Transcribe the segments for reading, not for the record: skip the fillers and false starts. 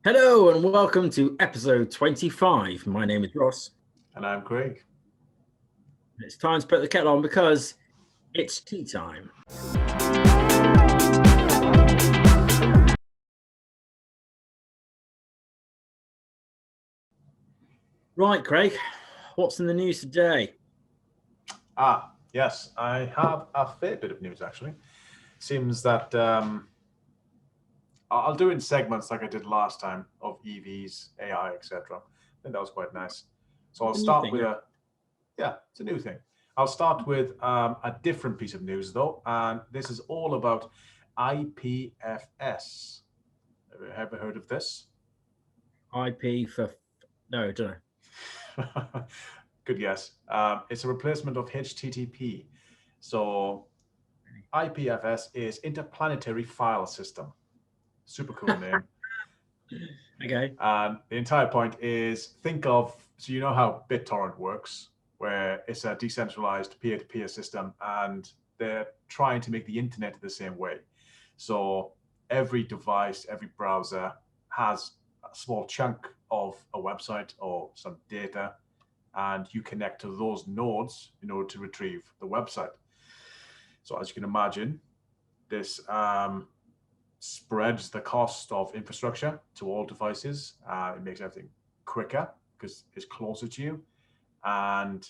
Hello and welcome to episode 25. My name is Ross. And I'm Craig. It's time to put the kettle on because it's tea time. Right, Craig, what's in the news today? Yes, I have a fair bit of news actually. Seems that I'll do it in segments like I did last time of EVs, AI, etc. I think that was quite nice. So I'll start with it's a new thing. I'll start with a different piece of news though, and this is all about IPFS. Have you ever heard of this? IP for no, I don't know. Good guess. It's a replacement of HTTP. So IPFS is Interplanetary File System. Super cool name. Okay. And the entire point is so you know how BitTorrent works, where it's a decentralized peer-to-peer system, and they're trying to make the internet the same way. So every device, every browser has a small chunk of a website or some data, and you connect to those nodes in order to retrieve the website. So as you can imagine, this spreads the cost of infrastructure to all devices. It makes everything quicker because it's closer to you. And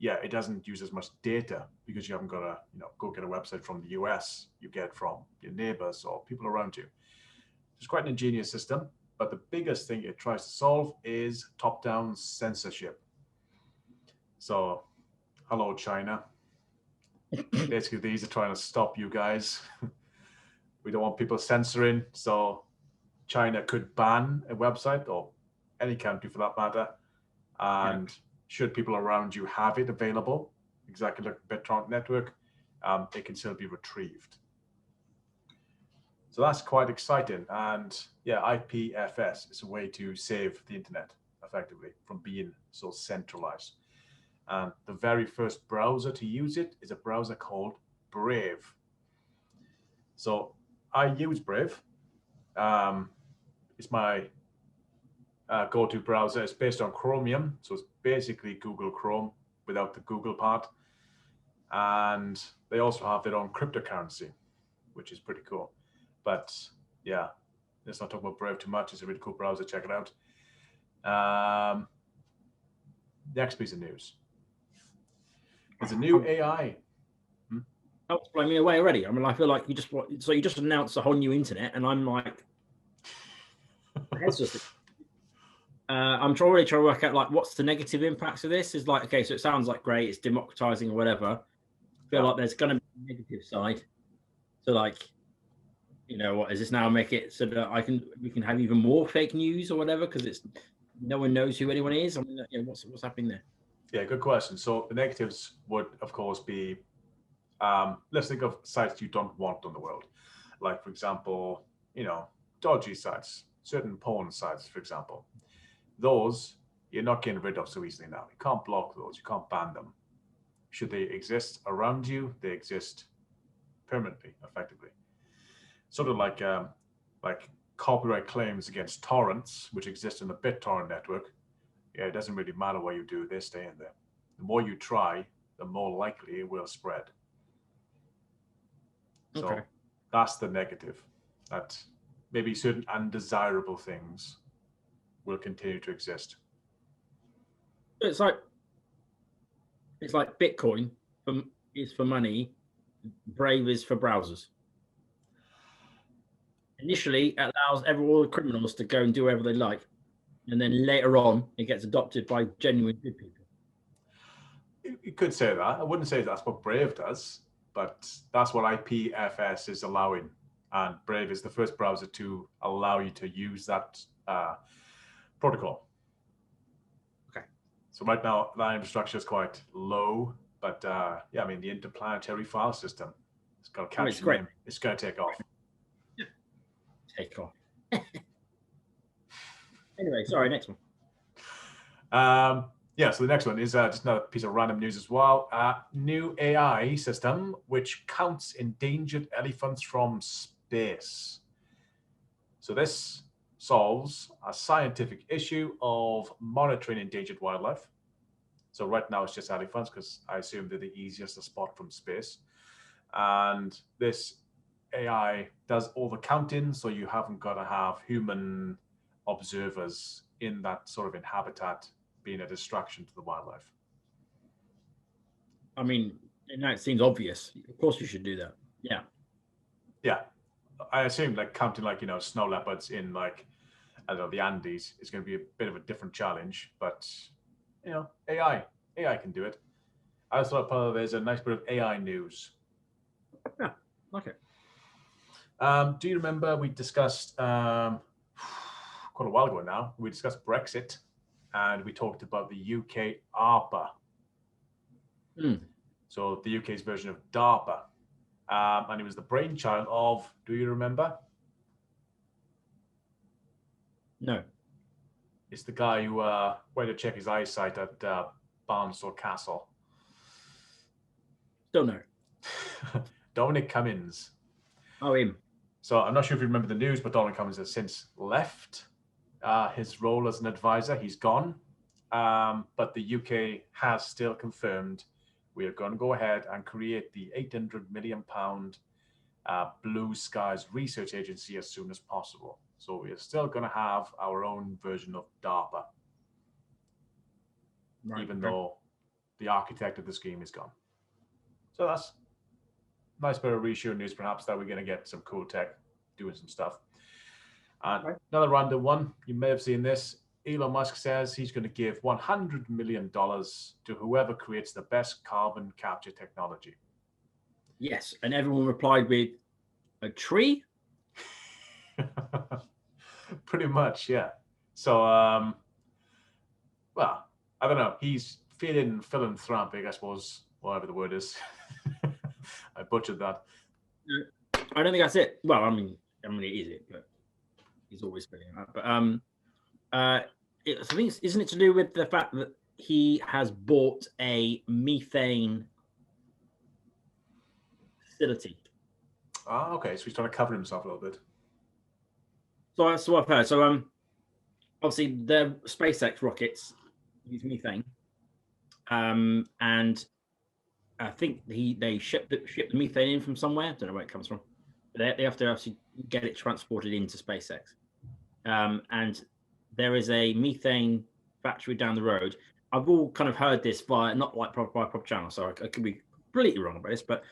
yeah, it doesn't use as much data because you haven't got to go get a website from the US. You get from your neighbors or people around you. It's quite an ingenious system. But the biggest thing it tries to solve is top-down censorship. So, hello, China. Basically, these are trying to stop you guys. We don't want people censoring. So China could ban a website, or any country for that matter. And should people around you have it available, exactly like the BitTorrent network, it can still be retrieved. So that's quite exciting. And yeah, IPFS is a way to save the internet effectively from being so centralized. And the very first browser to use it is a browser called Brave. So I use Brave. It's my go-to browser. It's based on Chromium, so it's basically Google Chrome without the Google part. And they also have their own cryptocurrency, which is pretty cool. But yeah, let's not talk about Brave too much. It's a really cool browser. Check it out. Next piece of news. There's a new AI. That's blowing me away already. I mean, I feel like you just announced a whole new internet, and I'm like, I'm really trying to work out like what's the negative impacts of this. Is like, okay, so it sounds like great, it's democratizing or whatever. I feel like there's going to be a negative side. So like, what does this now make it so that we can have even more fake news or whatever because no one knows who anyone is. I mean, what's happening there? Yeah, good question. So the negatives would, of course, be let's think of sites you don't want on the world, like for example, dodgy sites, certain porn sites, for example. Those you're not getting rid of so easily now. You can't block those. You can't ban them. Should they exist around you, they exist permanently, effectively. Sort of like copyright claims against torrents, which exist in the BitTorrent network. Yeah, it doesn't really matter what you do, they stay in there. The more you try, the more likely it will spread. So that's the negative, that maybe certain undesirable things will continue to exist. It's like Bitcoin is for money, Brave is for browsers. Initially, it allows all the criminals to go and do whatever they like, and then later on, it gets adopted by genuine good people. You could say that. I wouldn't say that's what Brave does, but that's what IPFS is allowing. And Brave is the first browser to allow you to use that protocol. Okay. So right now, that infrastructure is quite low, but yeah, I mean, the interplanetary file system, it's got a catchy name. It's going to take off. Yeah. Take off. Anyway, sorry, next one. Yeah, so the next one is just another piece of random news as well. New AI system which counts endangered elephants from space. So this solves a scientific issue of monitoring endangered wildlife. So right now it's just elephants because I assume they're the easiest to spot from space. And this AI does all the counting, so you haven't got to have human observers in that sort of in habitat being a distraction to the wildlife. I mean, now it seems obvious. Of course you should do that. Yeah. Yeah. I assume like counting like, snow leopards in like, I don't know, the Andes is going to be a bit of a different challenge, but AI can do it. I thought there's a nice bit of AI news. Yeah. Okay. Do you remember we discussed quite a while ago now? We discussed Brexit, and we talked about the UK ARPA. So the UK's version of DARPA, and it was the brainchild of. Do you remember? No. It's the guy who went to check his eyesight at Barnstable Castle. Still no. Dominic Cummings. Oh, him. So I'm not sure if you remember the news, but Dominic Cummings has since left his role as an advisor. He's gone. But the UK has still confirmed we are going to go ahead and create the £800 million Blue Skies Research Agency as soon as possible. So we are still going to have our own version of DARPA, even though the architect of the scheme is gone. So that's a nice bit of reassuring news, perhaps, that we're going to get some cool tech doing some stuff. And another random one, you may have seen this. Elon Musk says he's going to give $100 million to whoever creates the best carbon capture technology. Yes, and everyone replied with a tree. Pretty much, yeah. So, well, I don't know. He's feeling philanthropic, I suppose, whatever the word is. I butchered that. I don't think that's it. Well, I mean, it is it, but he's always feeling that. But I think isn't it to do with the fact that he has bought a methane facility? Ah, okay. So he's trying to cover himself a little bit. So that's what I've heard. So obviously the SpaceX rockets use methane, and I think they ship the methane in from somewhere. I don't know where it comes from. But they have to actually get it transported into SpaceX, and there is a methane factory down the road. I've all kind of heard this via not like proper channel, so I could be completely wrong about this, but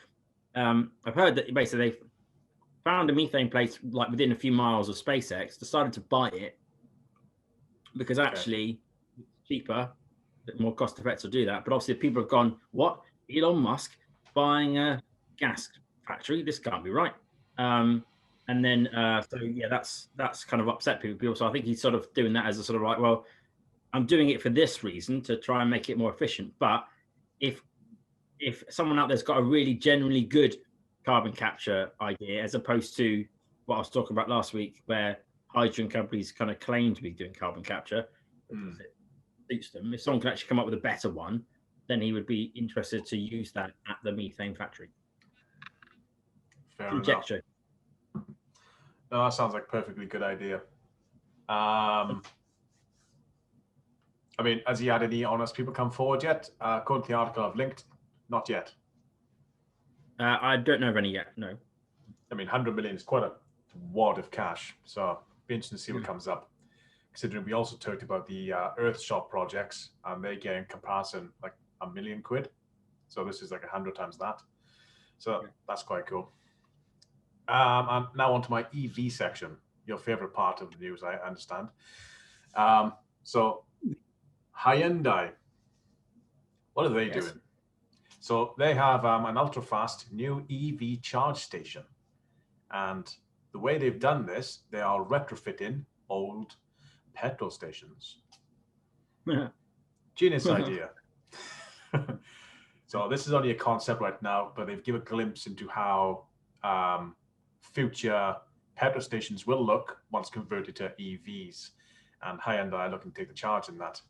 I've heard that basically they found a methane place like within a few miles of SpaceX, decided to buy it because actually it's cheaper, a bit more cost effective to do that. But obviously people have gone, what? Elon Musk buying a gas factory? This can't be right. And then, so yeah, that's kind of upset people. So I think he's sort of doing that as a sort of like, well, I'm doing it for this reason to try and make it more efficient. But if someone out there's got a really genuinely good carbon capture idea, as opposed to what I was talking about last week, where hydrogen companies kind of claim to be doing carbon capture, because it suits them. If someone can actually come up with a better one, then he would be interested to use that at the methane factory. Fair Conjecture. enough. No, that sounds like a perfectly good idea. I mean, has he had any honest people come forward yet? According to the article I've linked, not yet. I don't know of any yet, no. I mean, 100 million is quite a wad of cash, so be interesting to see what comes up. Considering we also talked about the Earthshot projects, and they get in comparison like £1 million. So this is like 100 times that. So that's quite cool. And now on to my EV section, your favorite part of the news, I understand. So Hyundai, what are they doing? So they have an ultra-fast new EV charge station. And the way they've done this, they are retrofitting old petrol stations. Genius idea. So this is only a concept right now, but they've given a glimpse into how future petrol stations will look once converted to EVs. And Hyundai are looking to take the charge in that.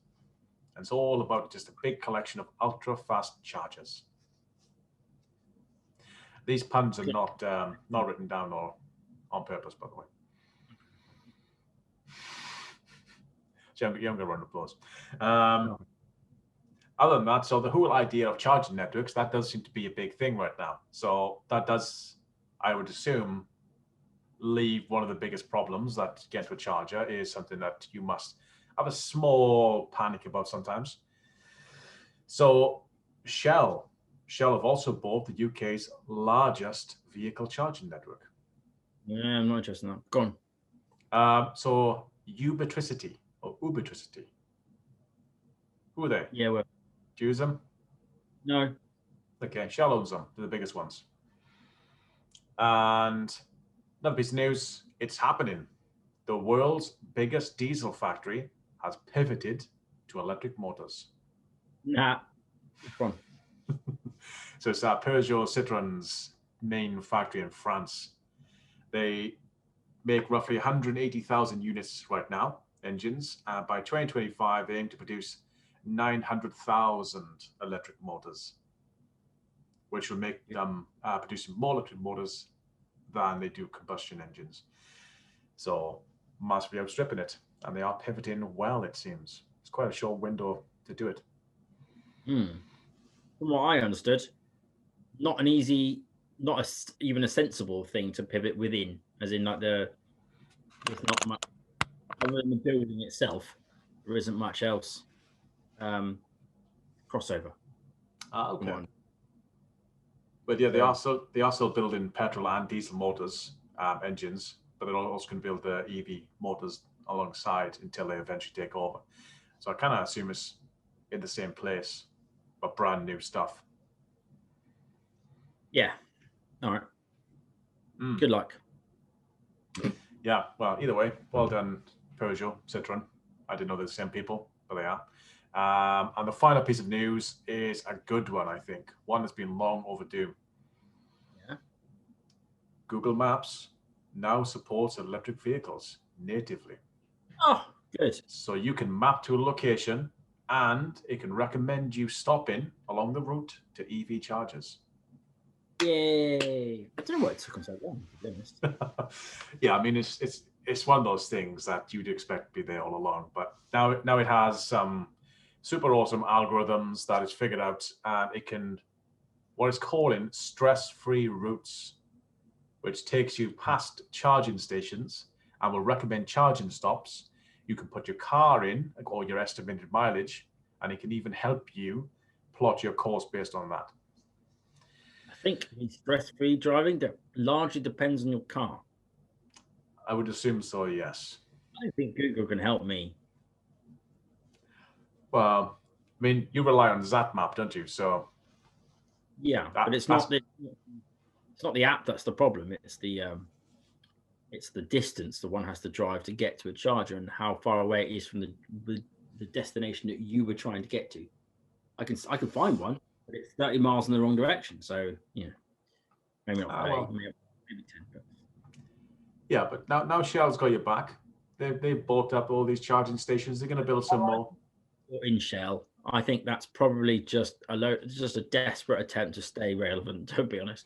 And it's all about just a big collection of ultra-fast chargers. These puns are not written down or on purpose, by the way. Younger round of applause. Other than that, so the whole idea of charging networks, that does seem to be a big thing right now. So that does, I would assume, leave one of the biggest problems that get to a charger is something that you must have a small panic about sometimes. So Shell have also bought the UK's largest vehicle charging network. Yeah, I'm not interested in that. Go on. So Ubitricity or Ubitricity. Who are they? Yeah, well, Do you use them? no. Okay, Shell owns them. They're the biggest ones. And another piece of news, it's happening. The world's biggest diesel factory has pivoted to electric motors. Nah. Go on. So it's Peugeot Citroën's main factory in France. They make roughly 180,000 units right now, engines. By 2025, they aim to produce 900,000 electric motors, which will make them producing more electric motors than they do combustion engines. So massively outstripping it, and they are pivoting well, it seems. It's quite a short window to do it. From what I understood, not an easy, even a sensible thing to pivot within, as in like there's not much other than the building itself. There isn't much else crossover. Okay. But yeah, they are still building petrol and diesel motors, engines, but they're also going to build the EV motors alongside until they eventually take over. So I kind of assume it's in the same place, but brand new stuff. Yeah. All right. Good luck. Yeah. Well, either way, well done, Peugeot, Citroën. I didn't know they're the same people, but they are. And the final piece of news is a good one, I think. One that's been long overdue. Yeah. Google Maps now supports electric vehicles natively. Oh, good. So you can map to a location and it can recommend you stopping along the route to EV chargers. Yay. I don't know why it took them so long, to be honest. Yeah, I mean, it's one of those things that you'd expect to be there all along. But now it has some super awesome algorithms that it's figured out, and it can, what it's calling stress-free routes, which takes you past charging stations and will recommend charging stops. You can put your car in or your estimated mileage, and it can even help you plot your course based on that. I think stress-free driving largely depends on your car. I would assume so, yes. I don't think Google can help me. Well, I mean, you rely on ZapMap, don't you? So yeah, but it's not the app that's the problem. It's the distance the one has to drive to get to a charger and how far away it is from the destination that you were trying to get to. I can find one, but it's 30 miles in the wrong direction. So maybe not maybe 10. But... Yeah, but now Shell's got your back. They've bought up all these charging stations. They're going to build some more. In Shell, I think that's probably just a desperate attempt to stay relevant. To be honest,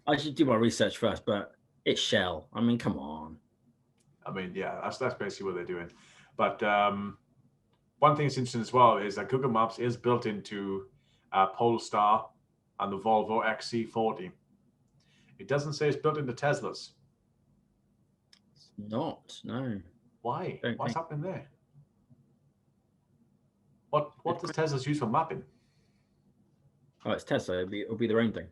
I should do my research first, but it's Shell. I mean, come on. I mean, yeah, that's basically what they're doing. But one thing that's interesting as well is that Google Maps is built into Polestar and the Volvo XC40. It doesn't say it's built into Teslas. It's not, no. Why? What's happening there? What does Teslas use for mapping? Oh, it's Tesla. It'll be their own thing.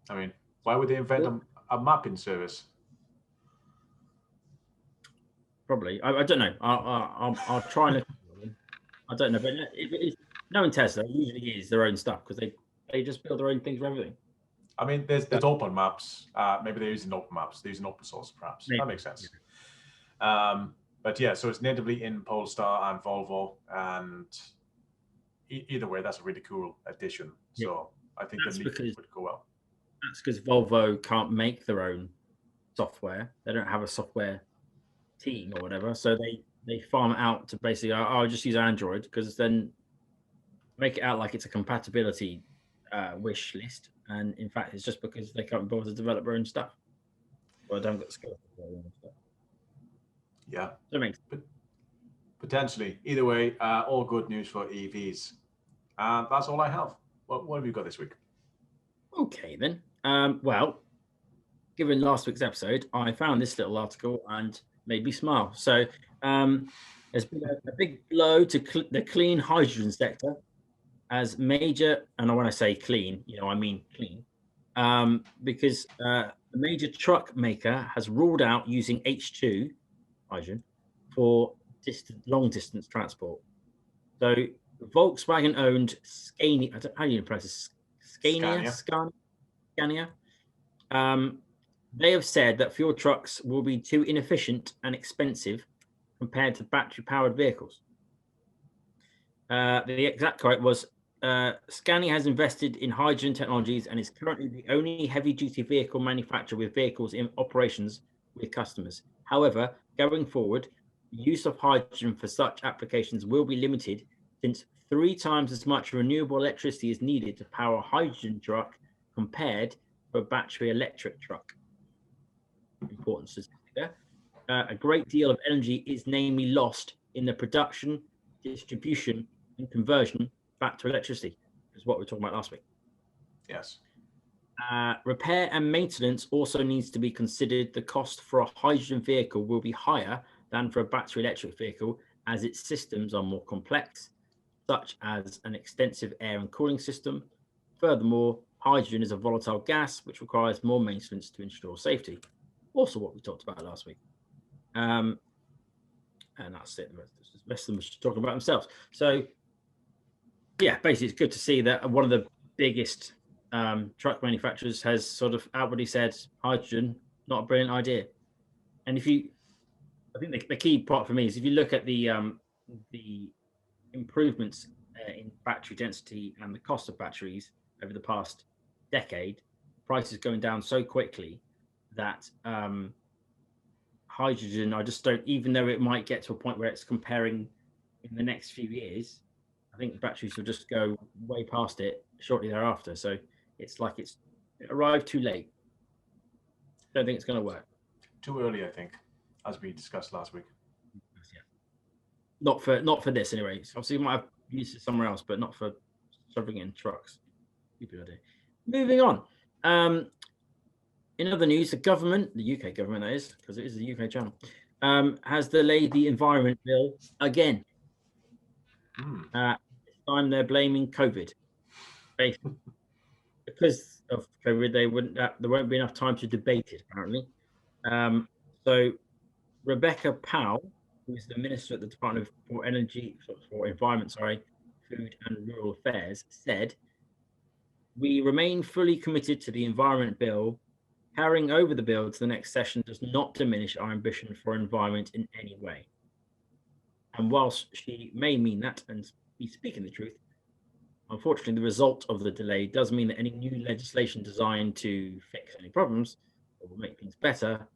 I mean, why would they invent a mapping service? Probably. I don't know. I'll try and look. I don't know, but knowing Tesla, it usually is their own stuff because they just build their own things for everything. I mean, there's open maps. Maybe they're using open maps. They're using open source, perhaps. Maybe. That makes sense. Yeah. But yeah, so it's natively in Polestar and Volvo, and either way, that's a really cool addition. Yeah. So I think the leap would go well. That's because Volvo can't make their own software. They don't have a software team or whatever, so they farm it out to basically, I'll just use Android, because then make it out like it's a compatibility wish list, and in fact, it's just because they can't bother to develop their own stuff. Well, I don't get skills. Yeah, That makes potentially. Either way, all good news for EVs. And that's all I have. What have you got this week? okay then. Well, given last week's episode, I found this little article and made me smile. So there's been a big blow to the clean hydrogen sector as major, and when I say clean, I mean clean, because a major truck maker has ruled out using H2 hydrogen for long distance transport. So Volkswagen owned Scania, I don't know how you pronounce this, Scania. They have said that fuel trucks will be too inefficient and expensive compared to battery-powered vehicles. The exact quote was, Scania has invested in hydrogen technologies and is currently the only heavy-duty vehicle manufacturer with vehicles in operations with customers. However, going forward, the use of hydrogen for such applications will be limited since 3 times as much renewable electricity is needed to power a hydrogen truck compared to a battery electric truck. Important statistic there. A great deal of energy is namely lost in the production, distribution, and conversion back to electricity, is what we were talking about last week. Yes. Repair and maintenance also needs to be considered. The cost for a hydrogen vehicle will be higher than for a battery electric vehicle as its systems are more complex, such as an extensive air and cooling system. Furthermore, hydrogen is a volatile gas which requires more maintenance to ensure safety. Also what we talked about last week. And that's it. The rest of them was talking about themselves. So yeah, basically it's good to see that one of the biggest truck manufacturers has sort of outwardly said hydrogen, not a brilliant idea. And I think the key part for me is if you look at the improvements in battery density and the cost of batteries over the past decade, prices going down so quickly that hydrogen, I just don't, even though it might get to a point where it's comparing in the next few years, I think batteries will just go way past it shortly thereafter. So it's like it arrived too late. Don't think it's going to work. Too early, I think, as we discussed last week. Yeah. Not for this anyway. So obviously, you might have used it somewhere else, but not for shoving it in trucks. Good idea. Moving on. In other news, the government, the UK government, that is, because it is a UK channel, has delayed the environment bill again. This time they're blaming COVID. Basically, because of COVID, there won't be enough time to debate it, apparently. So Rebecca Powell, who is the Minister at the Department for Environment, Food and Rural Affairs, said, "We remain fully committed to the environment bill. Carrying over the bill to the next session does not diminish our ambition for environment in any way." And whilst she may mean that and be speaking the truth, unfortunately, the result of the delay does mean that any new legislation designed to fix any problems or will make things better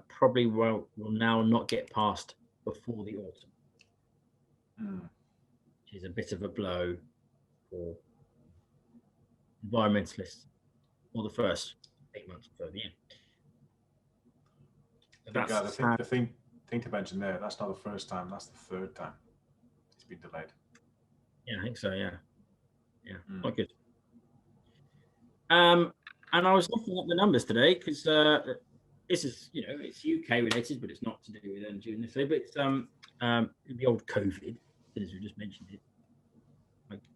probably will now not get passed before the autumn, which is a bit of a blow for environmentalists for the first 8 months or so of the year. The thing to mention there, that's not the first time, that's the third time it's been delayed. Yeah, I think so, yeah. Not good. And I was looking at the numbers today because this is, it's UK related, but it's not to do with energy in this way. But it's the old COVID, as we just mentioned it.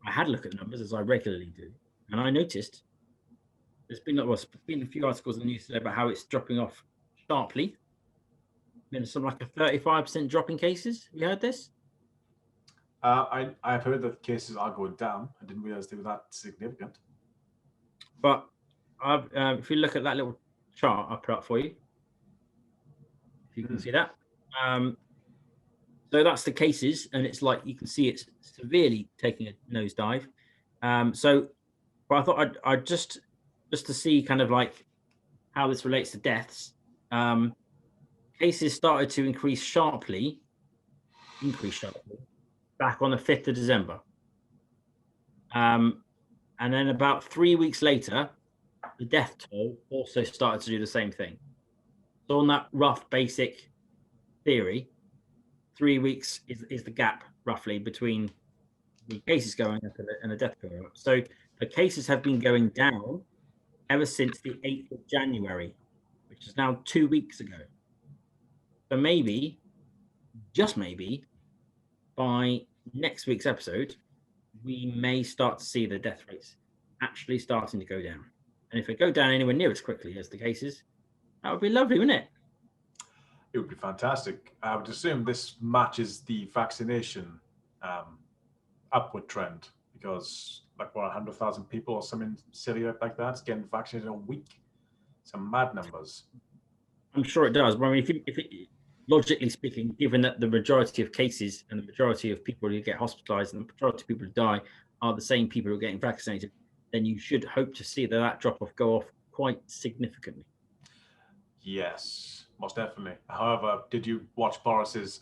I had a look at the numbers as I regularly do, and I noticed there's been a few articles in the news today about how it's dropping off sharply. Been something like a 35% drop in cases. Have you heard this? I've heard that cases are going down. I didn't realize they were that significant. But if you look at that little chart I put up for you, if you can see that. So that's the cases, and it's like you can see it's severely taking a nosedive. But I thought I'd just to see kind of like how this relates to deaths. Cases started to increase sharply back on the 5th of December. And then about 3 weeks later, the death toll also started to do the same thing. So on that rough basic theory, 3 weeks is the gap roughly between the cases going up and the death going up. So the cases have been going down ever since the 8th of January, which is now 2 weeks ago. So maybe, just maybe, by next week's episode, we may start to see the death rates actually starting to go down. And if it go down anywhere near as quickly as the cases, that would be lovely, wouldn't it? It would be fantastic. I would assume this matches the vaccination upward trend, because like what, 100,000 people or something silly like that's getting vaccinated in a week. Some mad numbers. I'm sure it does. But I mean, if it, logically speaking, given that the majority of cases and the majority of people who get hospitalized and the majority of people who die are the same people who are getting vaccinated, then you should hope to see that drop off go off quite significantly. Yes, most definitely. However, did you watch Boris's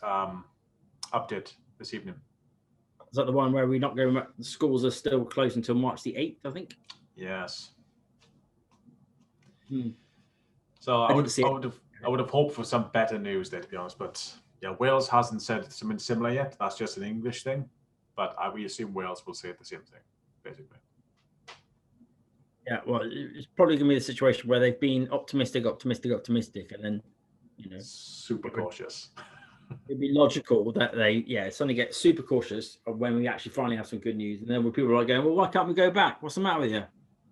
update this evening? Is that the one where we're not going back? The schools are still closed until March the 8th, I think. Yes. So I would have hoped for some better news there, to be honest. But yeah, Wales hasn't said something similar yet. That's just an English thing. But we assume Wales will say the same thing, basically. Yeah, well, it's probably going to be the situation where they've been optimistic, and then, super cautious. It'd be logical that they, suddenly get super cautious when we actually finally have some good news, and then when people are like going, well, why can't we go back? What's the matter with you?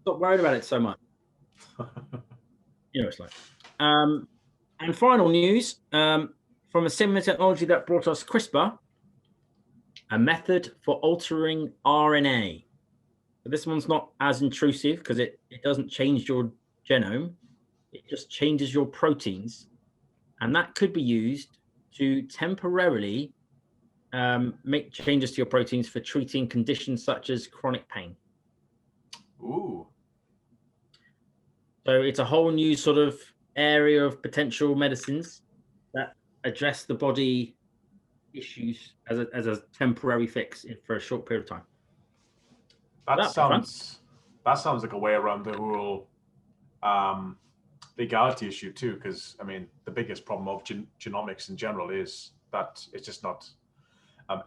Stop worried about it so much. It's like. And final news from a similar technology that brought us CRISPR, a method for altering RNA. But this one's not as intrusive because it doesn't change your genome. It just changes your proteins. And that could be used to temporarily make changes to your proteins for treating conditions such as chronic pain. Ooh. So it's a whole new sort of area of potential medicines that address the body issues as a temporary fix for a short period of time. That sounds like a way around the whole legality issue too, because I mean the biggest problem of genomics in general is that it's just not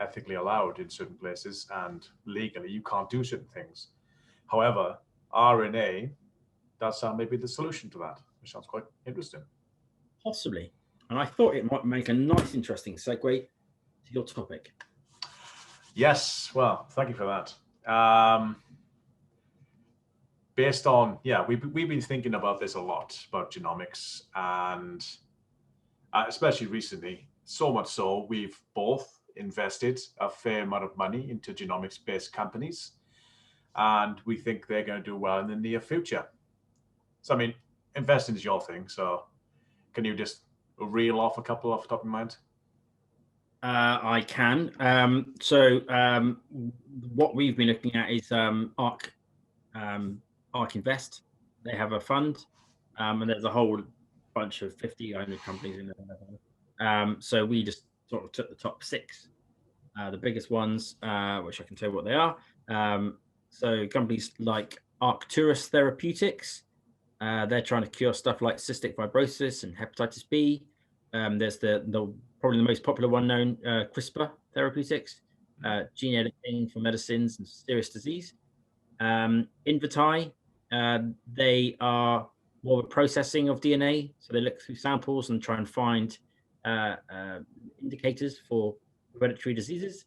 ethically allowed in certain places, and legally you can't do certain things. However, RNA does sound maybe the solution to that, which sounds quite interesting. Possibly, and I thought it might make a nice, interesting segue to your topic. Yes, well, thank you for that. Based on, we've been thinking about this a lot, about genomics, and especially recently, so much so, we've both invested a fair amount of money into genomics-based companies, and we think they're going to do well in the near future. So, I mean, investing is your thing, so can you just reel off a couple off the top of your mind? I can. What we've been looking at is ARC Invest. They have a fund, and there's a whole bunch of 50-owned companies in there. So we just sort of took the top 6, the biggest ones, which I can tell you what they are. So companies like ARCT Therapeutics, they're trying to cure stuff like cystic fibrosis and hepatitis B. There's the probably the most popular one known, CRISPR Therapeutics, gene editing for medicines and serious disease. NVTA, they are more of a processing of DNA, so they look through samples and try and find indicators for hereditary diseases.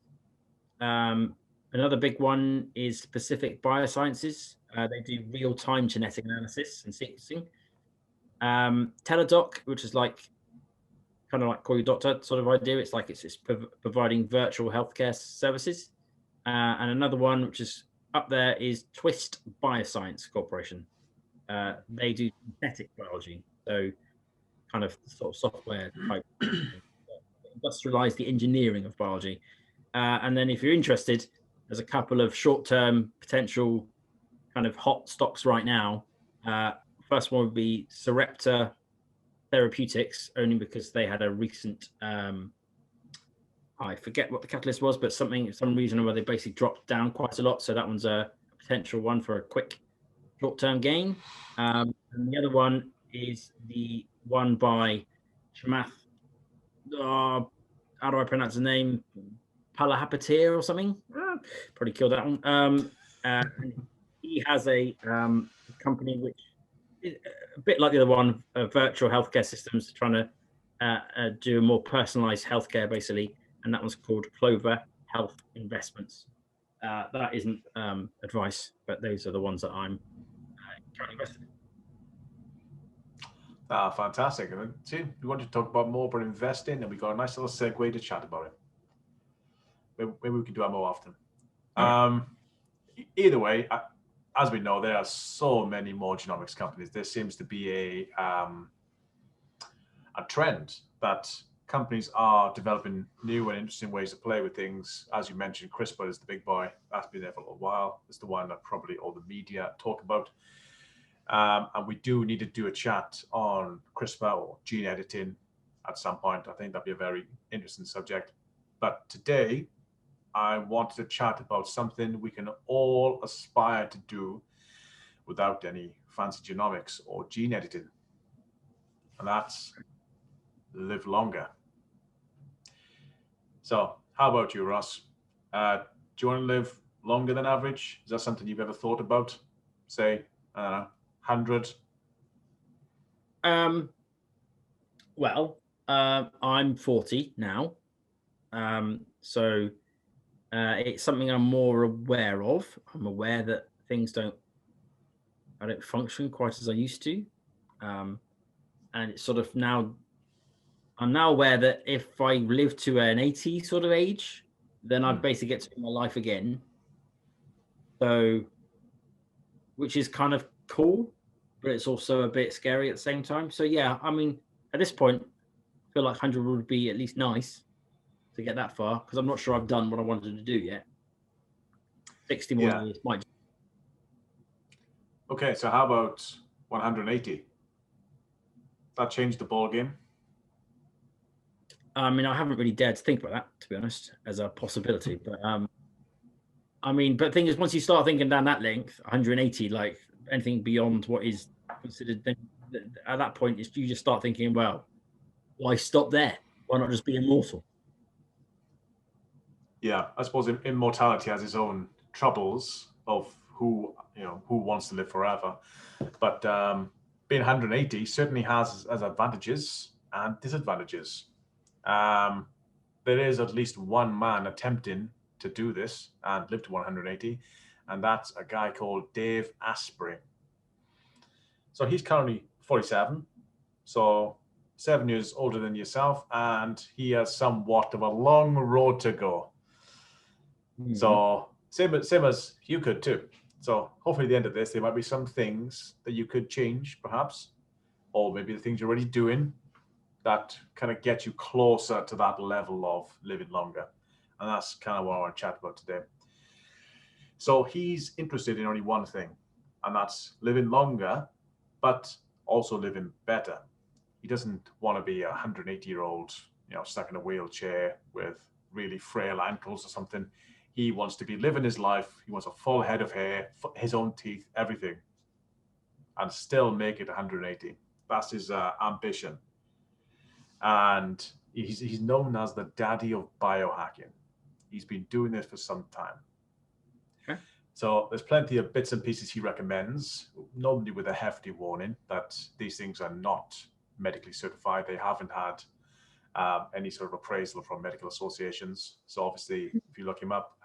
Another big one is Specific Biosciences. They do real-time genetic analysis and sequencing. TDOC, which is kind of like call your doctor sort of idea. It's like it's providing virtual healthcare services. And another one which is up there is TWST Bioscience Corporation. They do synthetic biology, so kind of sort of software type, industrialize the engineering of biology. And then if you're interested, there's a couple of short-term potential kind of hot stocks right now. First one would be Sarepta Therapeutics, only because they had a recent, I forget what the catalyst was, but some reason where they basically dropped down quite a lot. So that one's a potential one for a quick short-term gain. And the other one is the one by Chamath. How do I pronounce the name? Palahapatir or something? Probably killed that one. And he has a company which is a bit like the other one, virtual healthcare systems, trying to do a more personalized healthcare, basically. And that one's called Clover Health Investments. That isn't advice, but those are the ones that I'm currently invested in. Fantastic. And see, we want to talk about more about investing, and we got a nice little segue to chat about it. Maybe we can do that more often. Either way, as we know, there are so many more genomics companies. There seems to be a trend that companies are developing new and interesting ways to play with things. As you mentioned, CRISPR is the big boy. That's been there for a little while. It's the one that probably all the media talk about. And we do need to do a chat on CRISPR or gene editing at some point. I think that'd be a very interesting subject. But today, I wanted to chat about something we can all aspire to do without any fancy genomics or gene editing. And that's live longer. So how about you, Ross? Do you want to live longer than average? Is that something you've ever thought about? Say, I don't know, 100? Well, I'm 40 now. So it's something I'm more aware of. I'm aware that things I don't function quite as I used to. And it's sort of I'm now aware that if I live to an 80 sort of age, then I basically get to my life again. So, which is kind of cool, but it's also a bit scary at the same time. So yeah, I mean, at this point, I feel like 100 would be at least nice to get that far, because I'm not sure I've done what I wanted to do yet. 60 more years might. Okay, so how about 180? That changed the ball game. I mean, I haven't really dared to think about that, to be honest, as a possibility. But I mean, but the thing is, once you start thinking down that length, 180, like anything beyond what is considered, then at that point, you just start thinking, well, why stop there? Why not just be immortal? Yeah, I suppose immortality has its own troubles of who wants to live forever. But being 180 certainly has advantages and disadvantages. There is at least one man attempting to do this and live to 180, and that's a guy called Dave Asprey. So he's currently 47, so 7 years older than yourself, and he has somewhat of a long road to go. Mm-hmm. So same as you could too. So hopefully at the end of this, there might be some things that you could change, perhaps, or maybe the things you're already doing that kind of get you closer to that level of living longer. And that's kind of what I want to chat about today. So he's interested in only one thing, and that's living longer, but also living better. He doesn't want to be a 180-year-old, stuck in a wheelchair with really frail ankles or something. He wants to be living his life. He wants a full head of hair, his own teeth, everything, and still make it 180. That's his ambition. And he's known as the daddy of biohacking. He's been doing this for some time. Okay. So there's plenty of bits and pieces he recommends, normally with a hefty warning that these things are not medically certified. They haven't had any sort of appraisal from medical associations. So obviously, if you look him up,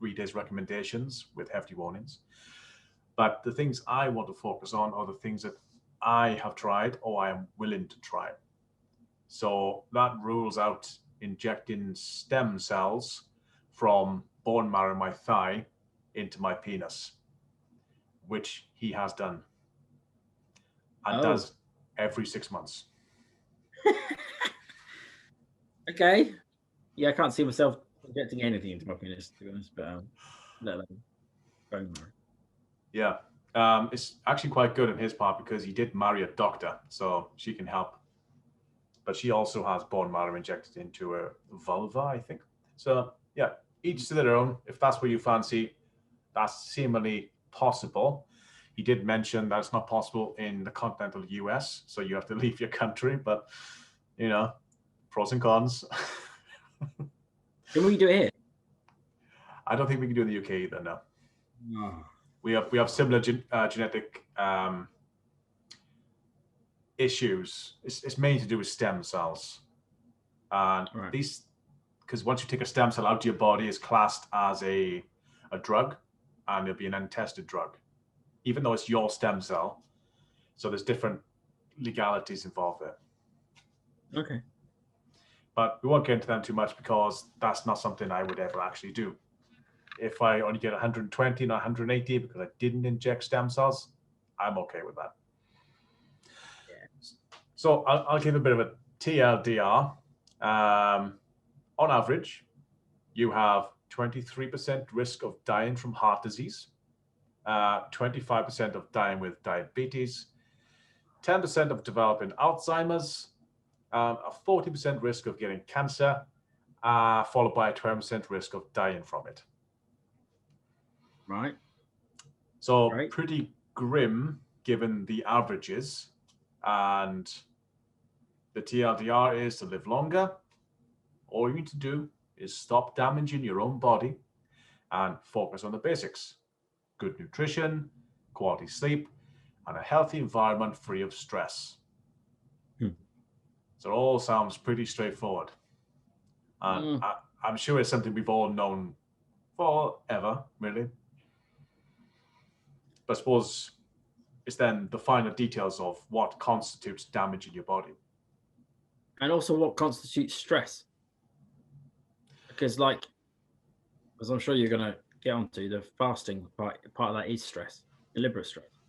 read his recommendations with hefty warnings. But the things I want to focus on are the things that I have tried or I am willing to try. So that rules out injecting stem cells from bone marrow in my thigh into my penis, which he has done and does every 6 months. Okay. Yeah, I can't see myself injecting anything into my penis, to be honest, but let alone bone marrow. Yeah. It's actually quite good on his part because he did marry a doctor, so she can help. But she also has bone marrow injected into her vulva, I think. So yeah, each to their own. If that's what you fancy, that's seemingly possible. He did mention that it's not possible in the continental US, so you have to leave your country, but, you know, pros and cons. Can we do it here? I don't think we can do it in the UK either, no. No. We have similar genetic issues. It's mainly to do with stem cells. And Right. these, because once you take a stem cell out of your body, it's classed as a drug, and it'll be an untested drug, even though it's your stem cell. So there's different legalities involved there. Okay. But we won't get into them too much because that's not something I would ever actually do. If I only get 120, not 180, because I didn't inject stem cells, I'm okay with that. Yeah. So I'll give a bit of a TLDR. On average, you have 23% risk of dying from heart disease, 25% of dying with diabetes, 10% of developing Alzheimer's, a 40% risk of getting cancer, followed by a 20% risk of dying from it. Right. So Right. pretty grim given the averages. And the TLDR is to live longer. All you need to do is stop damaging your own body and focus on the basics: good nutrition, quality sleep, and a healthy environment free of stress. So it all sounds pretty straightforward. And I'm sure it's something we've all known forever, really. But I suppose it's then the finer details of what constitutes damage in your body. And also what constitutes stress. Because, like, as I'm sure you're going to get onto, the fasting part of that is stress, deliberate stress.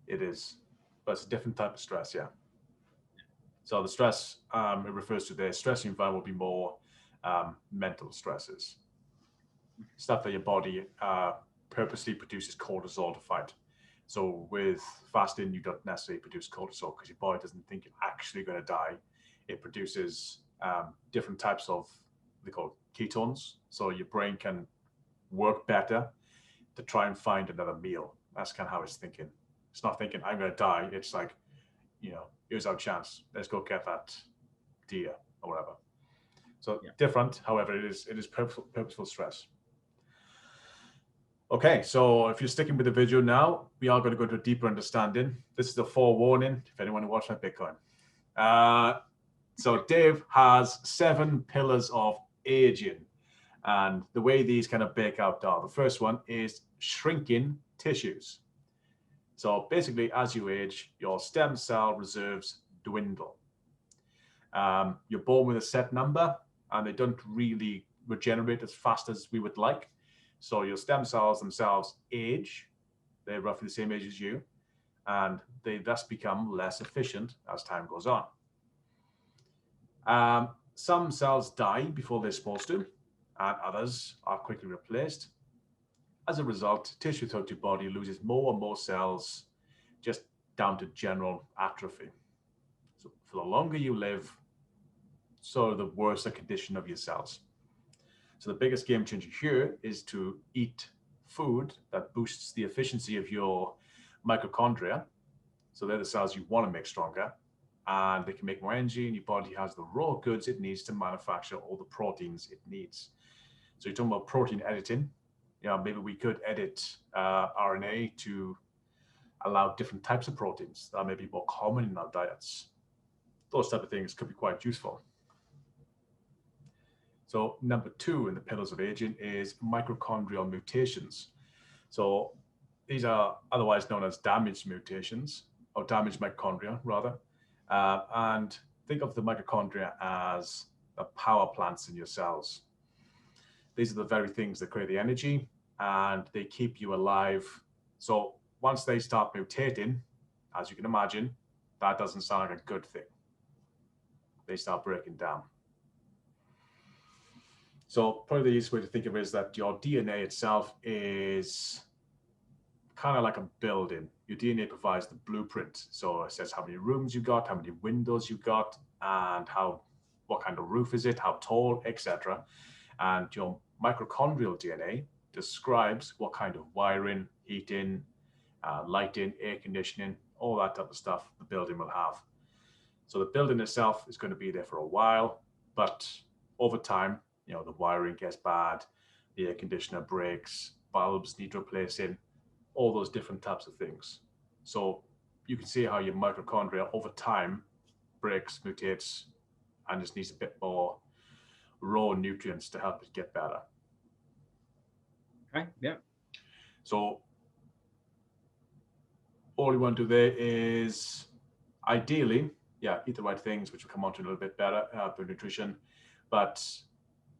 It is, but it's a different type of stress, yeah. So the stress it refers to the stress environment will be more mental stresses, stuff that your body purposely produces cortisol to fight. So with fasting, you don't necessarily produce cortisol because your body doesn't think you're actually going to die. It produces different types of, they call ketones. So your brain can work better to try and find another meal. That's kind of how it's thinking. It's not thinking, I'm going to die. It's like, you know, here's our chance. Let's go get that deer or whatever. So different, however, it is purposeful stress. Okay, so if you're sticking with the video now, we are going to go into a deeper understanding. This is a forewarning if anyone watched my Bitcoin. So Dave has 7 pillars of aging. And the way these kind of break out are, the first one is shrinking tissues. So basically, as you age, your stem cell reserves dwindle. You're born with a set number, and they don't really regenerate as fast as we would like. So your stem cells themselves age. They're roughly the same age as you, and they thus become less efficient as time goes on. Some cells die before they're supposed to, and others are quickly replaced. As a result, tissue throughout your body loses more and more cells just down to general atrophy. So for the longer you live, so the worse the condition of your cells. So the biggest game changer here is to eat food that boosts the efficiency of your mitochondria. So they're the cells you want to make stronger, and they can make more energy, and your body has the raw goods it needs to manufacture all the proteins it needs. So you're talking about protein editing. Maybe we could edit RNA to allow different types of proteins that may be more common in our diets. Those type of things could be quite useful. So number 2 in the pillars of aging is mitochondrial mutations. So these are otherwise known as damaged mutations, or damaged mitochondria rather. And think of the mitochondria as the power plants in your cells. These are the very things that create the energy, and they keep you alive. So once they start mutating, as you can imagine, that doesn't sound like a good thing. They start breaking down. So probably the easiest way to think of it is that your DNA itself is kind of like a building. Your DNA provides the blueprint. So it says how many rooms you got, how many windows you got, and what kind of roof is it, how tall, etc. And your mitochondrial DNA describes what kind of wiring, heating, lighting, air conditioning, all that type of stuff the building will have. So the building itself is going to be there for a while, but over time, you know, the wiring gets bad, the air conditioner breaks, bulbs need replacing, all those different types of things. So you can see how your mitochondria over time breaks, mutates, and just needs a bit more raw nutrients to help it get better. Okay, yeah. So all you want to do there is ideally, yeah, eat the right things, which will come on to a little bit better, the nutrition. But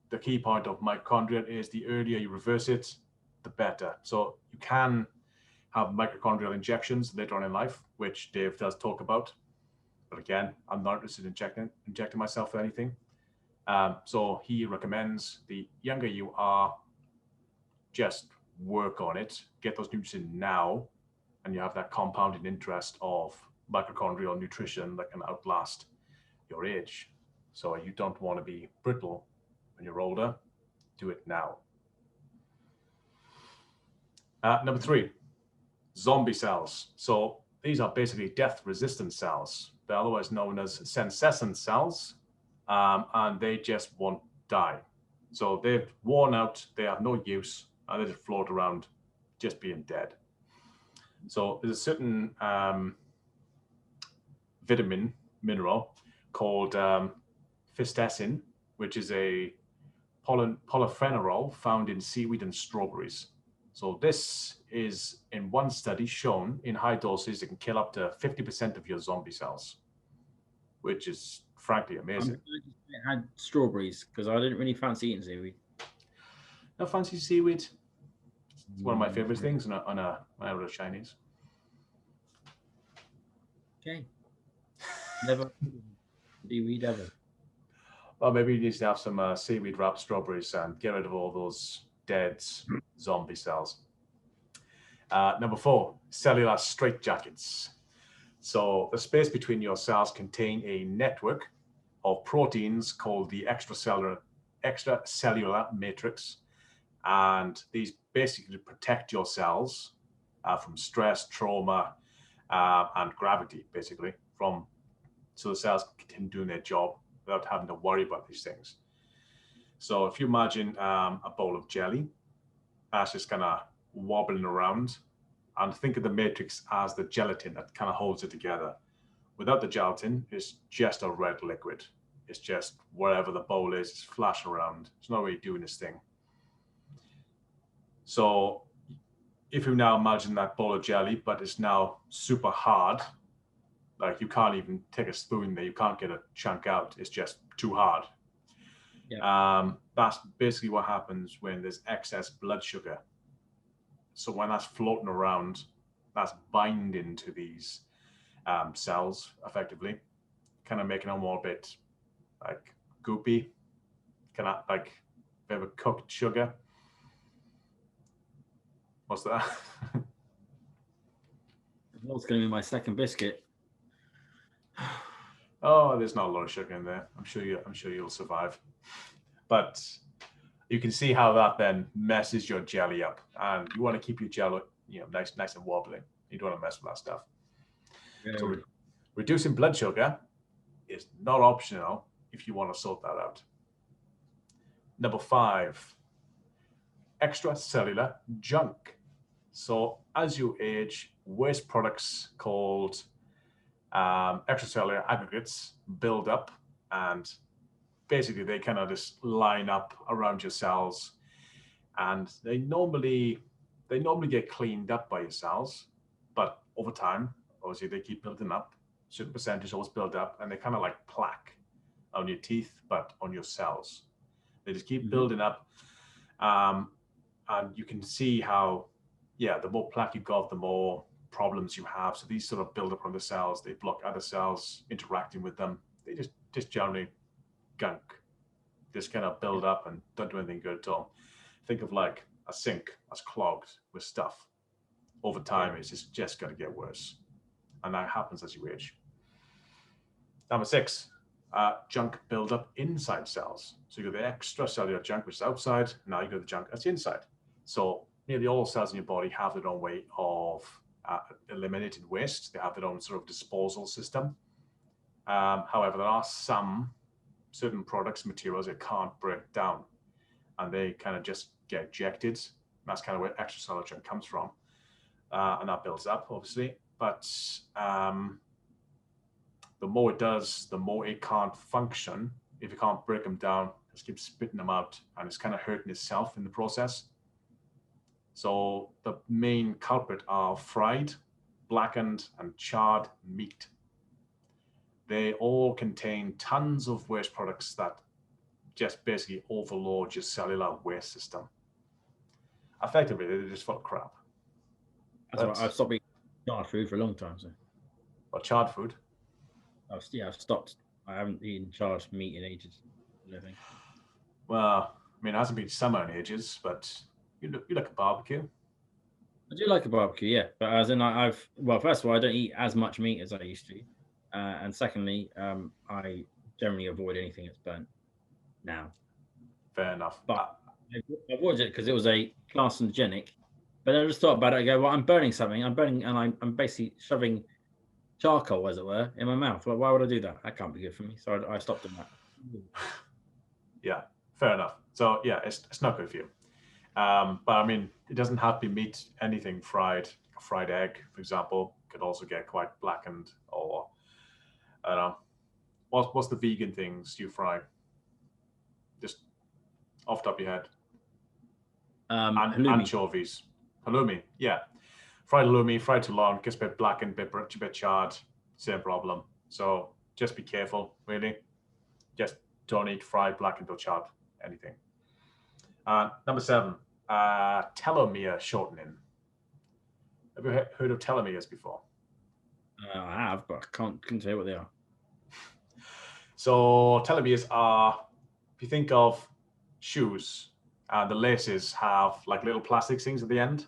the key point of mitochondria is the earlier you reverse it, the better. So you can have mitochondrial injections later on in life, which Dave does talk about. But again, I'm not interested in injecting myself for anything. So he recommends the younger you are, just work on it, get those nutrients now, and you have that compounding interest of mitochondrial nutrition that can outlast your age. So you don't want to be brittle when you're older, do it now. Number 3, zombie cells. So these are basically death-resistant cells. They're otherwise known as senescent cells, and they just won't die. So they've worn out, they have no use, and they just float around just being dead. So there's a certain vitamin, mineral, called phystatin, which is a polyphenol found in seaweed and strawberries. So this is, in one study, shown in high doses, it can kill up to 50% of your zombie cells, which is frankly amazing. It had strawberries because I didn't really fancy eating seaweed. No fancy seaweed. It's one of my favorite things on a Chinese. Okay. Never seaweed ever. Well, maybe you need to have some seaweed wrapped strawberries and get rid of all those dead zombie cells. Number 4, cellular straitjackets. So the space between your cells contain a network of proteins called the extracellular matrix. And these basically protect your cells from stress, trauma, and gravity, basically, so the cells can continue doing their job without having to worry about these things. So if you imagine a bowl of jelly, that's just kind of wobbling around, and think of the matrix as the gelatin that kind of holds it together. Without the gelatin, it's just a red liquid. It's just wherever the bowl is, it's flashing around. It's not really doing this thing. So if you now imagine that bowl of jelly, but it's now super hard, like you can't even take a spoon there, you can't get a chunk out, it's just too hard. Yeah. That's basically what happens when there's excess blood sugar. So when that's floating around, that's binding to these cells effectively, kind of making them all a bit like goopy, kind of like a bit of a cooked sugar. What's that? What's going to be my second biscuit? Oh, there's not a lot of sugar in there. I'm sure you'll survive. But you can see how that then messes your jelly up, and you want to keep your jelly, nice and wobbly. You don't want to mess with that stuff. Yeah. So reducing blood sugar is not optional if you want to sort that out. Number 5, extracellular junk. So as you age, waste products called extracellular aggregates build up, and basically they kind of just line up around your cells, and they normally get cleaned up by your cells, but over time, obviously they keep building up. A certain percentage always build up, and they kind of like plaque on your teeth, but on your cells. They just keep building up, and you can see how, the more plaque you've got, the more problems you have. So these sort of build up on the cells, they block other cells interacting with them. They just generally gunk, just kind of build up and don't do anything good at all. Think of like a sink that's clogged with stuff. Over time, it's just going to get worse, and that happens as you age. Number 6, junk build up inside cells. So you got the extracellular junk, which is outside. Now you got the junk that's inside. So nearly all cells in your body have their own way of eliminating waste. They have their own sort of disposal system. However, there are some certain products, materials that can't break down, and they kind of just get ejected. That's kind of where extracellular chunk comes from, and that builds up, obviously. But the more it does, the more it can't function. If you can't break them down, it just keeps spitting them out, and it's kind of hurting itself in the process. So the main culprit are fried, blackened, and charred meat. They all contain tons of waste products that just basically overload your cellular waste system. Effectively, they're just full of crap. That's why I've stopped eating charred food for a long time. So. Or charred food? I've stopped. I haven't eaten charred meat in ages. I think. Well, I mean, it hasn't been summer in ages, but you like a barbecue. I do like a barbecue, yeah. But as in, well, first of all, I don't eat as much meat as I used to, and secondly, I generally avoid anything that's burnt now. Fair enough. But I avoided it because it was a carcinogenic. But I just thought about it. I go, well, I'm burning something. I'm burning, and I'm basically shoving charcoal, as it were, in my mouth. Well, why would I do that? That can't be good for me. So I stopped doing that. Yeah, fair enough. So yeah, it's not good for you. But I mean, it doesn't have to be meat. Anything fried, a fried egg, for example, could also get quite blackened. Or I don't know. What's the vegan things you fry? Just off the top of your head. Anchovies. Halloumi, yeah. Fried halloumi, fried toulon, gets a bit blackened, a bit charred, same problem. So just be careful, really. Just don't eat fried, blackened, or charred anything. Number 7, telomere shortening. Have you heard of telomeres before? I have, but I couldn't tell you what they are. So telomeres are, if you think of shoes, the laces have like little plastic things at the end.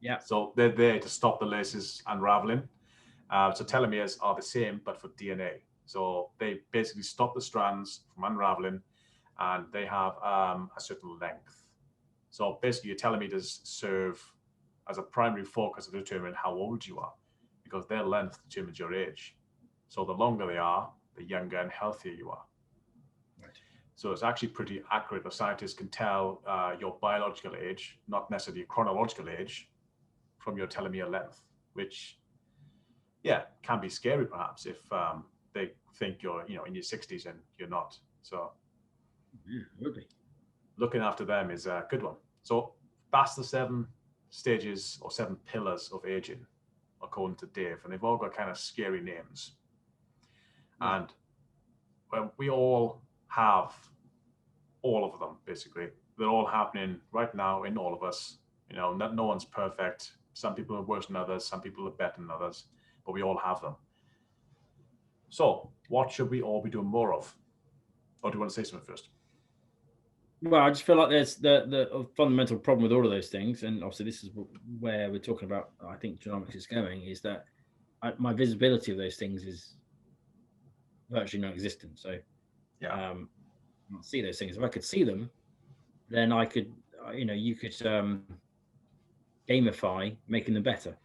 Yeah. So they're there to stop the laces unraveling. So telomeres are the same, but for DNA. So they basically stop the strands from unraveling, and they have a certain length. So basically, your telomeres serve as a primary focus to determine how old you are, because their length determines your age. So the longer they are, the younger and healthier you are. Right. So it's actually pretty accurate. The scientists can tell your biological age, not necessarily your chronological age, from your telomere length, which, yeah, can be scary perhaps if they think you're, in your 60s and you're not. So yeah, it would be. Looking after them is a good one. So that's the 7 stages or 7 pillars of aging, according to Dave, and they've all got kind of scary names. Yeah. And well, we all have all of them, basically. They're all happening right now in all of us. No one's perfect. Some people are worse than others. Some people are better than others, but we all have them. So what should we all be doing more of? Or do you want to say something first? Well, I just feel like there's the fundamental problem with all of those things, and obviously this is where we're talking about, I think genomics is going, is that my visibility of those things is virtually non-existent. So yeah, I can't see those things. If I could see them, then I could, you could gamify making them better.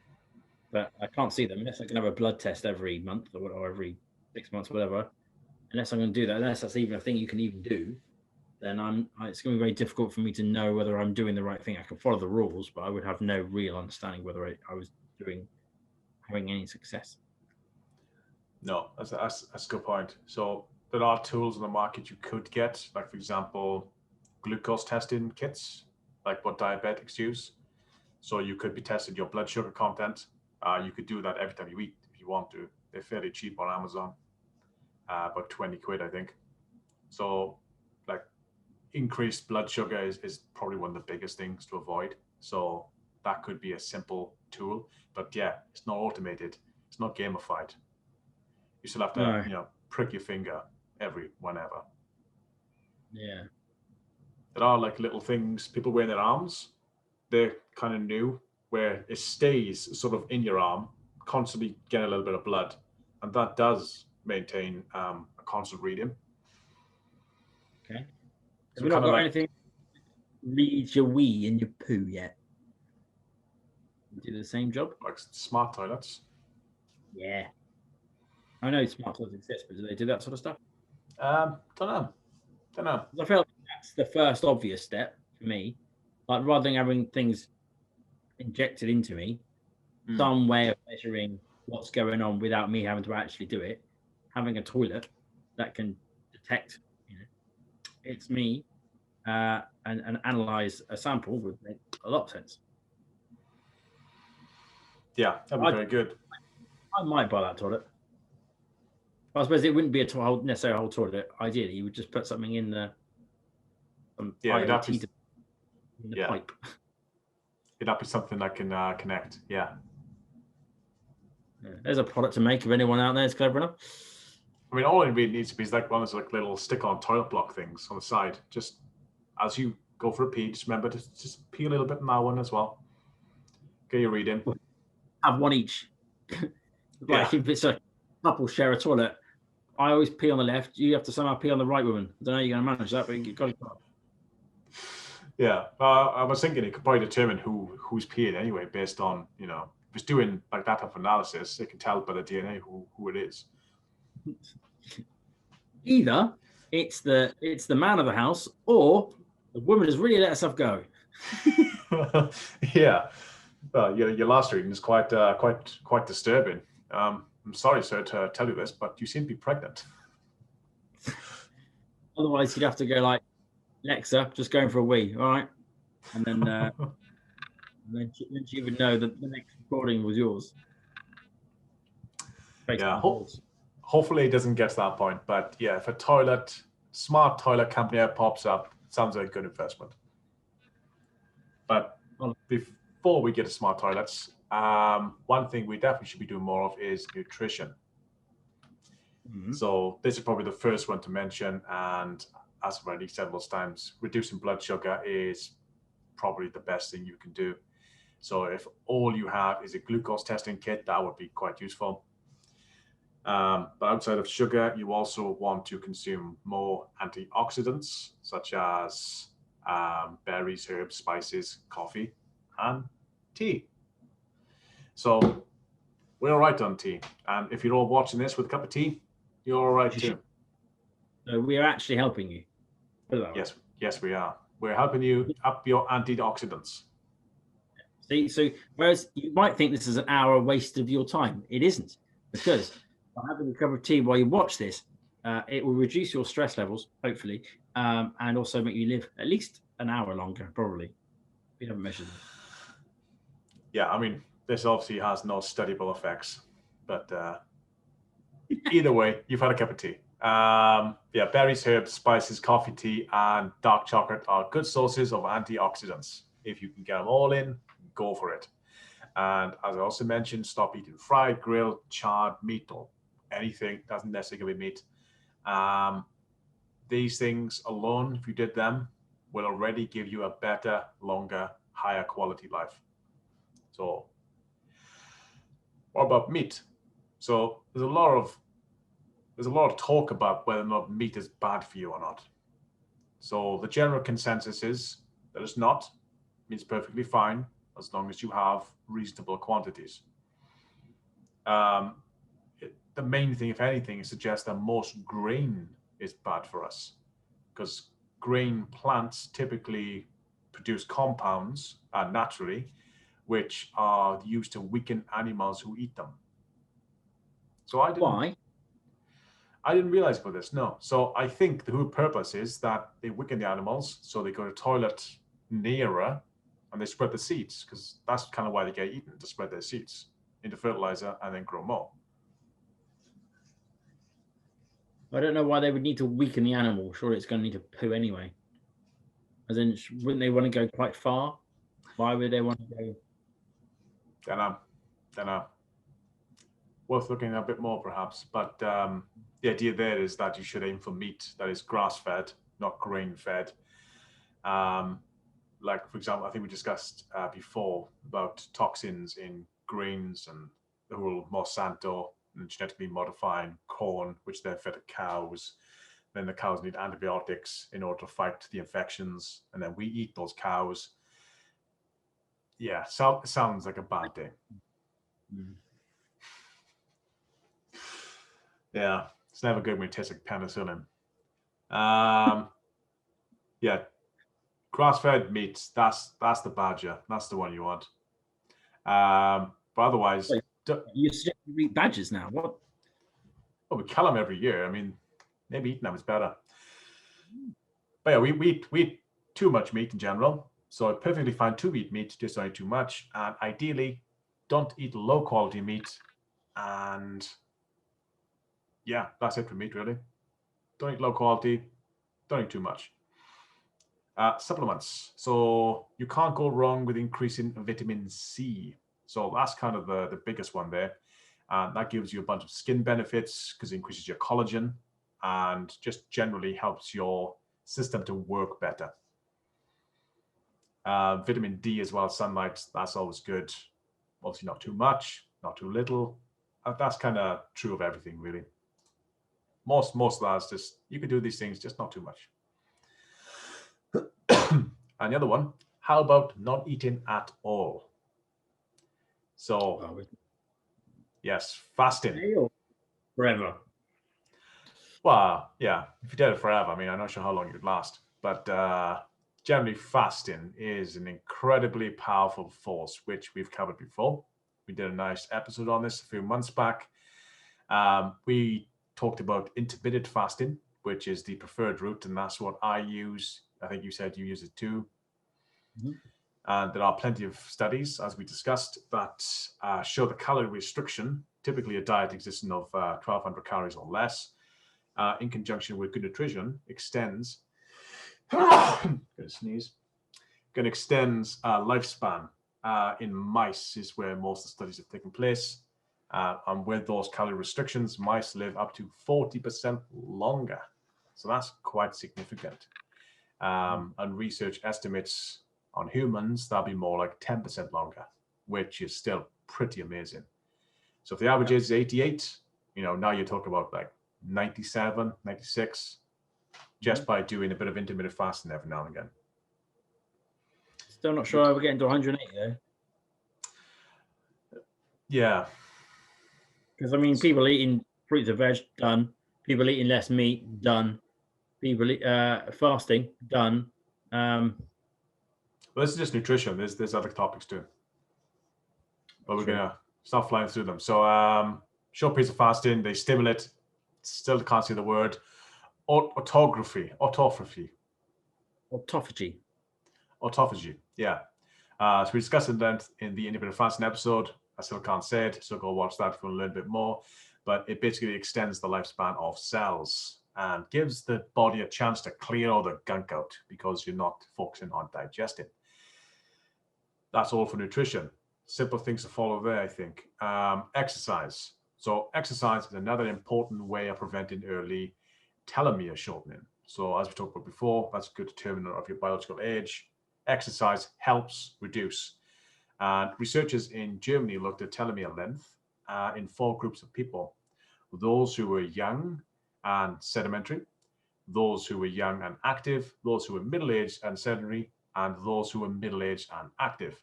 But I can't see them unless I can have a blood test every month or every 6 months, whatever. Unless I'm going to do that, unless that's even a thing you can even do, then it's going to be very difficult for me to know whether I'm doing the right thing. I can follow the rules, but I would have no real understanding whether I was having any success. No, that's a good point. So there are tools in the market you could get, like for example, glucose testing kits, like what diabetics use. So you could be testing your blood sugar content. You could do that every time you eat if you want to. They're fairly cheap on Amazon, about 20 quid, I think. So like increased blood sugar is probably one of the biggest things to avoid. So that could be a simple tool, but yeah, it's not automated. It's not gamified. You still have to, prick your finger whenever. Yeah. There are like little things people wear in their arms. They're kind of new, where it stays sort of in your arm, constantly getting a little bit of blood, and that does maintain a constant reading. Okay. So have you not got anything reads your wee in your poo yet? do the same job. Like smart toilets. Yeah. I know smart toilets exist, but do they do that sort of stuff? Don't know. 'Cause I feel like that's the first obvious step for me. Like rather than having things injected into me, some way of measuring what's going on without me having to actually do it, having a toilet that can detect, it's me, and analyze a sample would make a lot of sense. Yeah, that'd be very good. I might buy that toilet. I suppose it wouldn't be necessarily a whole toilet. Ideally, you would just put something in the IoT in the pipe. It'd be something that can connect. Yeah. There's a product to make if anyone out there is clever enough. I mean, all it really needs to be is like one of those like little stick-on toilet block things on the side. Just as you go for a pee, just remember to just pee a little bit in that one as well. Get your read in. Have one each. Like if it's a couple share a toilet, I always pee on the left. You have to somehow pee on the right, woman. I don't know how you're going to manage that, but you've got to. Yeah, I was thinking it could probably determine who's peeing anyway, based on if it's doing like that type of analysis, it can tell by the DNA who it is. Either it's the man of the house, or the woman has really let herself go. Yeah, your last reading is quite disturbing. I'm sorry, sir, to tell you this, but you seem to be pregnant. Otherwise, you'd have to go like, Alexa, just going for a wee, all right? And then, then she would know that the next recording was yours. Yeah, hopefully it doesn't get to that point. But yeah, if a smart toilet company pops up, it sounds like a good investment. But before we get to smart toilets, one thing we definitely should be doing more of is nutrition. Mm-hmm. So this is probably the first one to mention, and as I've already said most times, reducing blood sugar is probably the best thing you can do. So if all you have is a glucose testing kit, that would be quite useful. But outside of sugar, you also want to consume more antioxidants, such as berries, herbs, spices, coffee, and tea. So we're all right on tea. And if you're all watching this with a cup of tea, you're all right too. So we are actually helping you. Yes, we are. We're helping you up your antioxidants. See, so whereas you might think this is an hour waste of your time, it isn't, because by having a cup of tea while you watch this, it will reduce your stress levels, hopefully, and also make you live at least an hour longer, probably. We haven't measured it. Yeah, I mean, this obviously has no studiable effects, but either way, you've had a cup of tea. Berries, herbs, spices, coffee, tea, and dark chocolate are good sources of antioxidants. If you can get them all in, go for it. And as I also mentioned, stop eating fried, grilled, charred meat, or anything doesn't necessarily be meat. These things alone, if you did them, will already give you a better, longer, higher quality life. So what about meat? So there's a lot of talk about whether or not meat is bad for you or not. So the general consensus is that it's not. Meat's perfectly fine as long as you have reasonable quantities. The main thing, if anything, suggests that most grain is bad for us, because grain plants typically produce compounds naturally, which are used to weaken animals who eat them. So Why? I didn't realize about this, no. So I think the whole purpose is that they weaken the animals, so they go to the toilet nearer and they spread the seeds, because that's kind of why they get eaten, to spread their seeds into fertilizer and then grow more. I don't know why they would need to weaken the animal. Surely it's going to need to poo anyway. As in, wouldn't they want to go quite far? Why would they want to go? Don't know. Worth looking a bit more, perhaps. But the idea there is that you should aim for meat that is grass-fed, not grain-fed. Like, for example, I think we discussed before about toxins in grains and the whole Monsanto and genetically modifying corn, which they're fed to cows. Then the cows need antibiotics in order to fight the infections, and then we eat those cows. Yeah, so sounds like a bad day. Yeah, it's never good when it tastes like penicillin. Yeah, grass-fed meats, that's the badger. That's the one you want. But otherwise, Wait, you suggest you eat badgers now? What? well, we kill them every year. I mean, maybe eating them is better. But yeah, we eat too much meat in general. So it's perfectly fine to eat meat, just don't eat too much. And ideally, don't eat low-quality meat. And yeah, that's it for meat, really. Don't eat low quality, don't eat too much. Supplements. So you can't go wrong with increasing vitamin C. So that's kind of the biggest one there. That gives you a bunch of skin benefits because it increases your collagen and just generally helps your system to work better. Vitamin D as well, sunlight, that's always good. Obviously not too much, not too little. That's kind of true of everything, really. Most of that's just, you can do these things, just not too much. And the other one, how about not eating at all? So, yes, fasting. Forever. Well, yeah, if you did it forever, I mean, I'm not sure how long you'd last, but generally fasting is an incredibly powerful force, which we've covered before. We did a nice episode on this a few months back. We talked about intermittent fasting, which is the preferred route, and that's what I use. I think you said you use it too. And there are plenty of studies, as we discussed, that show the calorie restriction, typically a diet existing of 1,200 calories or less, in conjunction with good nutrition, extends, gonna sneeze, extends lifespan. In mice is where most of the studies have taken place. And with those calorie restrictions, mice live up to 40% longer. So that's quite significant. And research estimates on humans, that'll be more like 10% longer, which is still pretty amazing. So if the average is 88, now you're talking about like 97, 96, just by doing a bit of intermittent fasting every now and again. Still not sure we're getting to 180 there. Yeah. Because, I mean, people eating fruits and veg, done. People eating less meat, done. People fasting, done. Well, this is just nutrition. There's other topics too. But we're going to start flying through them. So short periods of fasting, they stimulate, still can't say the word, autophagy, yeah. So we discussed it in the intermittent fasting episode. I still can't say it, so go watch that if you want to learn a bit more. But it basically extends the lifespan of cells and gives the body a chance to clear all the gunk out because you're not focusing on digesting. That's all for nutrition. Simple things to follow there, I think. Exercise. So exercise is another important way of preventing early telomere shortening. So as we talked about before, that's a good determinant of your biological age. Exercise helps reduce. And researchers in Germany looked at telomere length in 4 groups of people. Those who were young and sedentary, those who were young and active, those who were middle-aged and sedentary, and those who were middle-aged and active.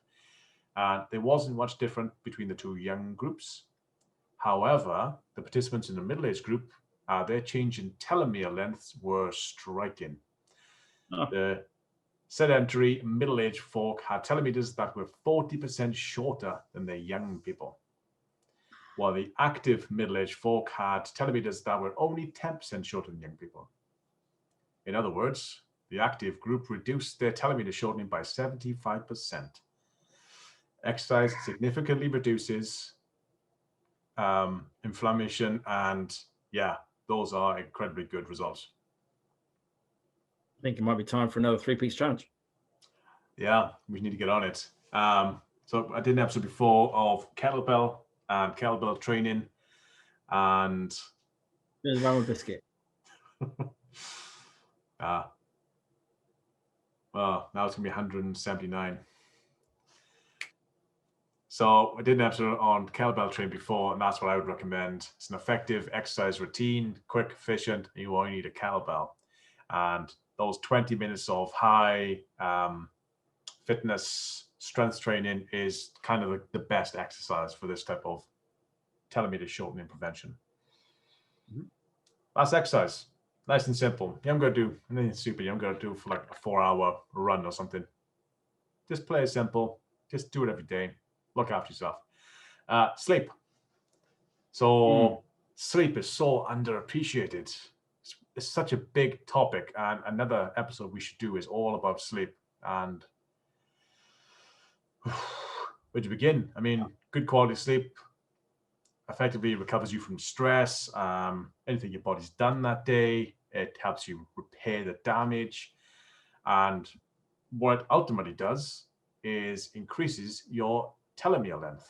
There wasn't much different between the 2 young groups. However, the participants in the middle-aged group, their change in telomere lengths were striking. The sedentary middle-aged folk had telomeres that were 40% shorter than their young people, while the active middle-aged folk had telomeres that were only 10% shorter than young people. In other words, the active group reduced their telomere shortening by 75%. Exercise significantly reduces inflammation, and yeah, those are incredibly good results. I think it might be time for another 3-piece challenge. Yeah, we need to get on it. So I did an episode before of kettlebell and kettlebell training, and there's one biscuit. Well, now it's gonna be 179. So I did an episode on kettlebell training before, and that's what I would recommend. It's an effective exercise routine, quick, efficient, and you only need a kettlebell. And those 20 minutes of high fitness strength training is kind of the best exercise for this type of telemeter shortening prevention. Mhm. That's exercise. Nice and simple. You haven't got to do anything super. You haven't got to do for like a 4-hour run or something. Just play it simple. Just do it every day. Look after yourself. Sleep. So sleep is so underappreciated. It's such a big topic, and another episode we should do is all about sleep. And where to begin? I mean, good quality sleep effectively recovers you from stress, anything your body's done that day. It helps you repair the damage. And what it ultimately does is increases your telomere length.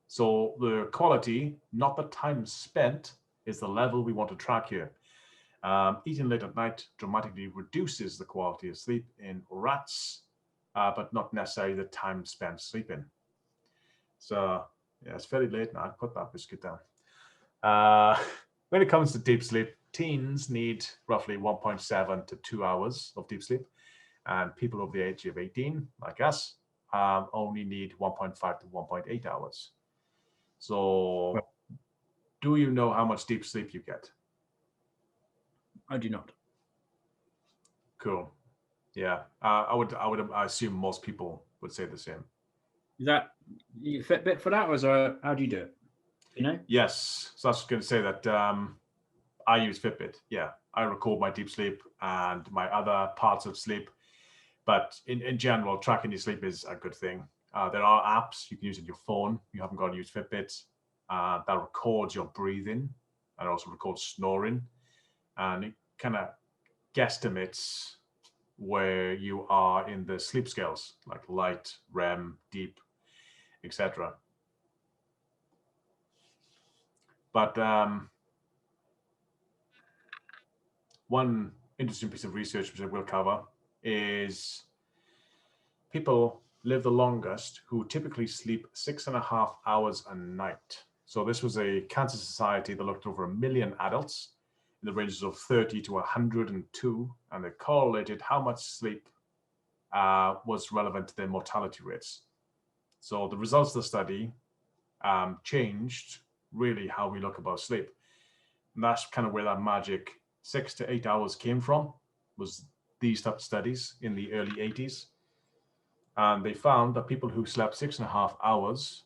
So the quality, not the time spent, is the level we want to track here. Eating late at night dramatically reduces the quality of sleep in rats, but not necessarily the time spent sleeping. So yeah, it's very late now. Put that biscuit down. When it comes to deep sleep, teens need roughly 1.7 to 2 hours of deep sleep, and people over the age of 18, like us, only need 1.5 to 1.8 hours. So, do you know how much deep sleep you get? I do not. Cool. Yeah, I assume most people would say the same. Is that you Fitbit for that, or is there, how do you do it? You know? Yes. So I was going to say that I use Fitbit. Yeah, I record my deep sleep and my other parts of sleep. But in general, tracking your sleep is a good thing. There are apps you can use on your phone. You haven't got to use Fitbit. That records your breathing and also records snoring. And it kind of guesstimates where you are in the sleep scales, like light, REM, deep, etc. But one interesting piece of research which I will cover is people live the longest who typically sleep 6.5 hours a night. So this was a cancer society that looked over 1 million adults in the ranges of 30 to 102, and they correlated how much sleep was relevant to their mortality rates. So the results of the study changed really how we look about sleep. And that's kind of where that magic 6 to 8 hours came from, was these type of studies in the early 80s. And they found that people who slept 6.5 hours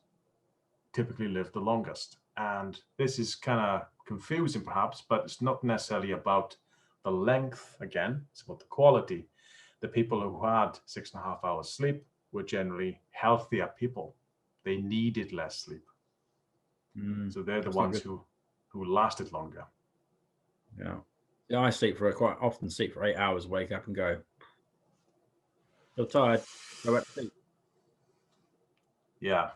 typically lived the longest. And this is kind of confusing perhaps, but it's not necessarily about the length again, it's about the quality. The people who had 6.5 hours sleep were generally healthier people. They needed less sleep. So they're the ones who lasted longer. Yeah, I quite often sleep for 8 hours, wake up and go, feel tired, go back to sleep. Yeah.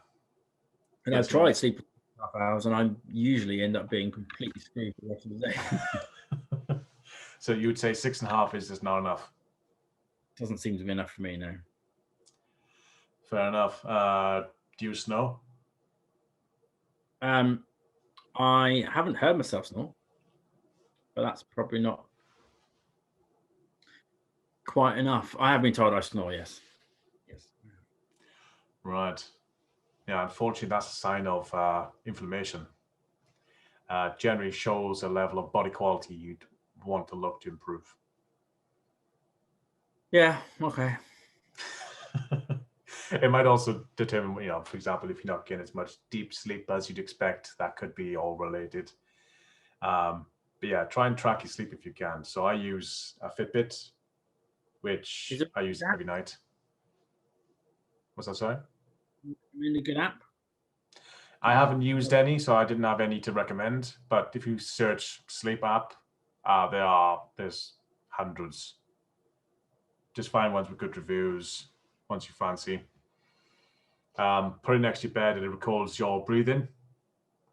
And I've tried sleeping for half hours, and I usually end up being completely screwed for the rest of the day. So you would say 6.5 is just not enough? Doesn't seem to be enough for me now. Fair enough. Do you snore? I haven't heard myself snore, but that's probably not quite enough. I have been told I snore, yes. Right. Yeah, unfortunately, that's a sign of inflammation. Generally shows a level of body quality you'd want to look to improve. Yeah, okay. It might also determine, for example, if you're not getting as much deep sleep as you'd expect, that could be all related. But yeah, try and track your sleep if you can. So I use a Fitbit, which I use every night. What's that, sorry? Really good app? I haven't used any, so I didn't have any to recommend. But if you search sleep app, there's hundreds. Just find ones with good reviews, ones you fancy. Put it next to your bed, and it records your breathing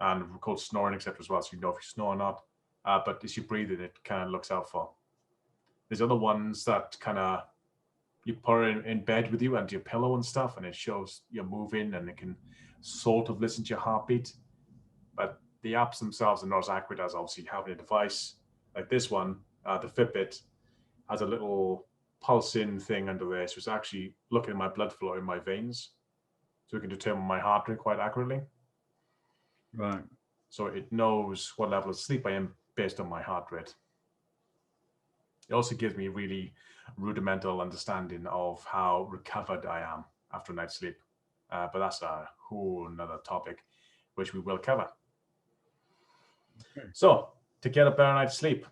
and it records snoring, etc. as well, so you know if you snore or not. But as you breathing, it kind of looks out for. There's other ones that kind of you put it in bed with you and your pillow and stuff, and it shows you're moving, and it can sort of listen to your heartbeat. But the apps themselves are not as accurate as obviously having a device like this one. The Fitbit has a little pulsing thing under there. So it's actually looking at my blood flow in my veins. So we can determine my heart rate quite accurately. Right. So it knows what level of sleep I am based on my heart rate. It also gives me really rudimental understanding of how recovered I am after a night's sleep. But that's a whole nother topic, which we will cover. Okay. So to get a better night's sleep,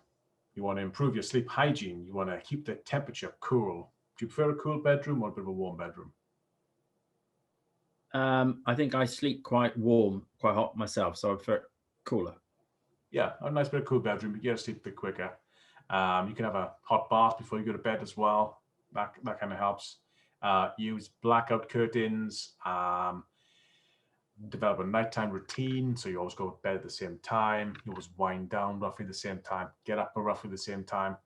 you want to improve your sleep hygiene. You want to keep the temperature cool. Do you prefer a cool bedroom or a bit of a warm bedroom? I think I sleep quite warm, quite hot myself, so I prefer cooler. Yeah, a nice bit of cool bedroom. You get to sleep a bit quicker. You can have a hot bath before you go to bed as well. That kind of helps. Use blackout curtains. Develop a nighttime routine, so you always go to bed at the same time. You always wind down roughly the same time. Get up at roughly the same time,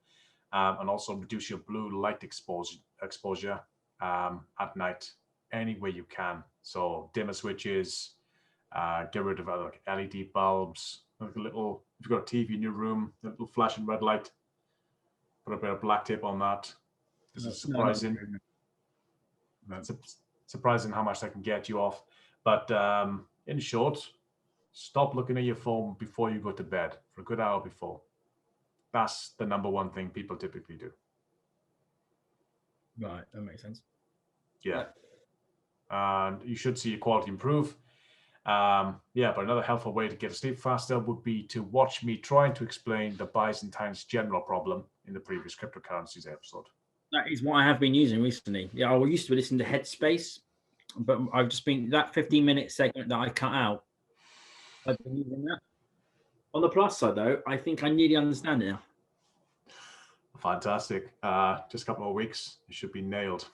and also reduce your blue light exposure at night any way you can. So dimmer switches. Get rid of like LED bulbs. Like a little, if you've got a TV in your room, a little flashing red light. Put a bit of black tape on that. This is surprising. It's surprising how much that can get you off. But in short, stop looking at your phone before you go to bed for a good hour before. That's the number one thing people typically do. Right, that makes sense. Yeah. And you should see your quality improve. But another helpful way to get to sleep faster would be to watch me trying to explain the Byzantine's general problem in the previous cryptocurrencies episode. That is what I have been using recently. Yeah, I used to listen to Headspace, but I've just been that 15-minute segment that I cut out. I've been using that. On the plus side, though, I think I nearly understand it now. Fantastic. Just a couple more weeks, you should be nailed.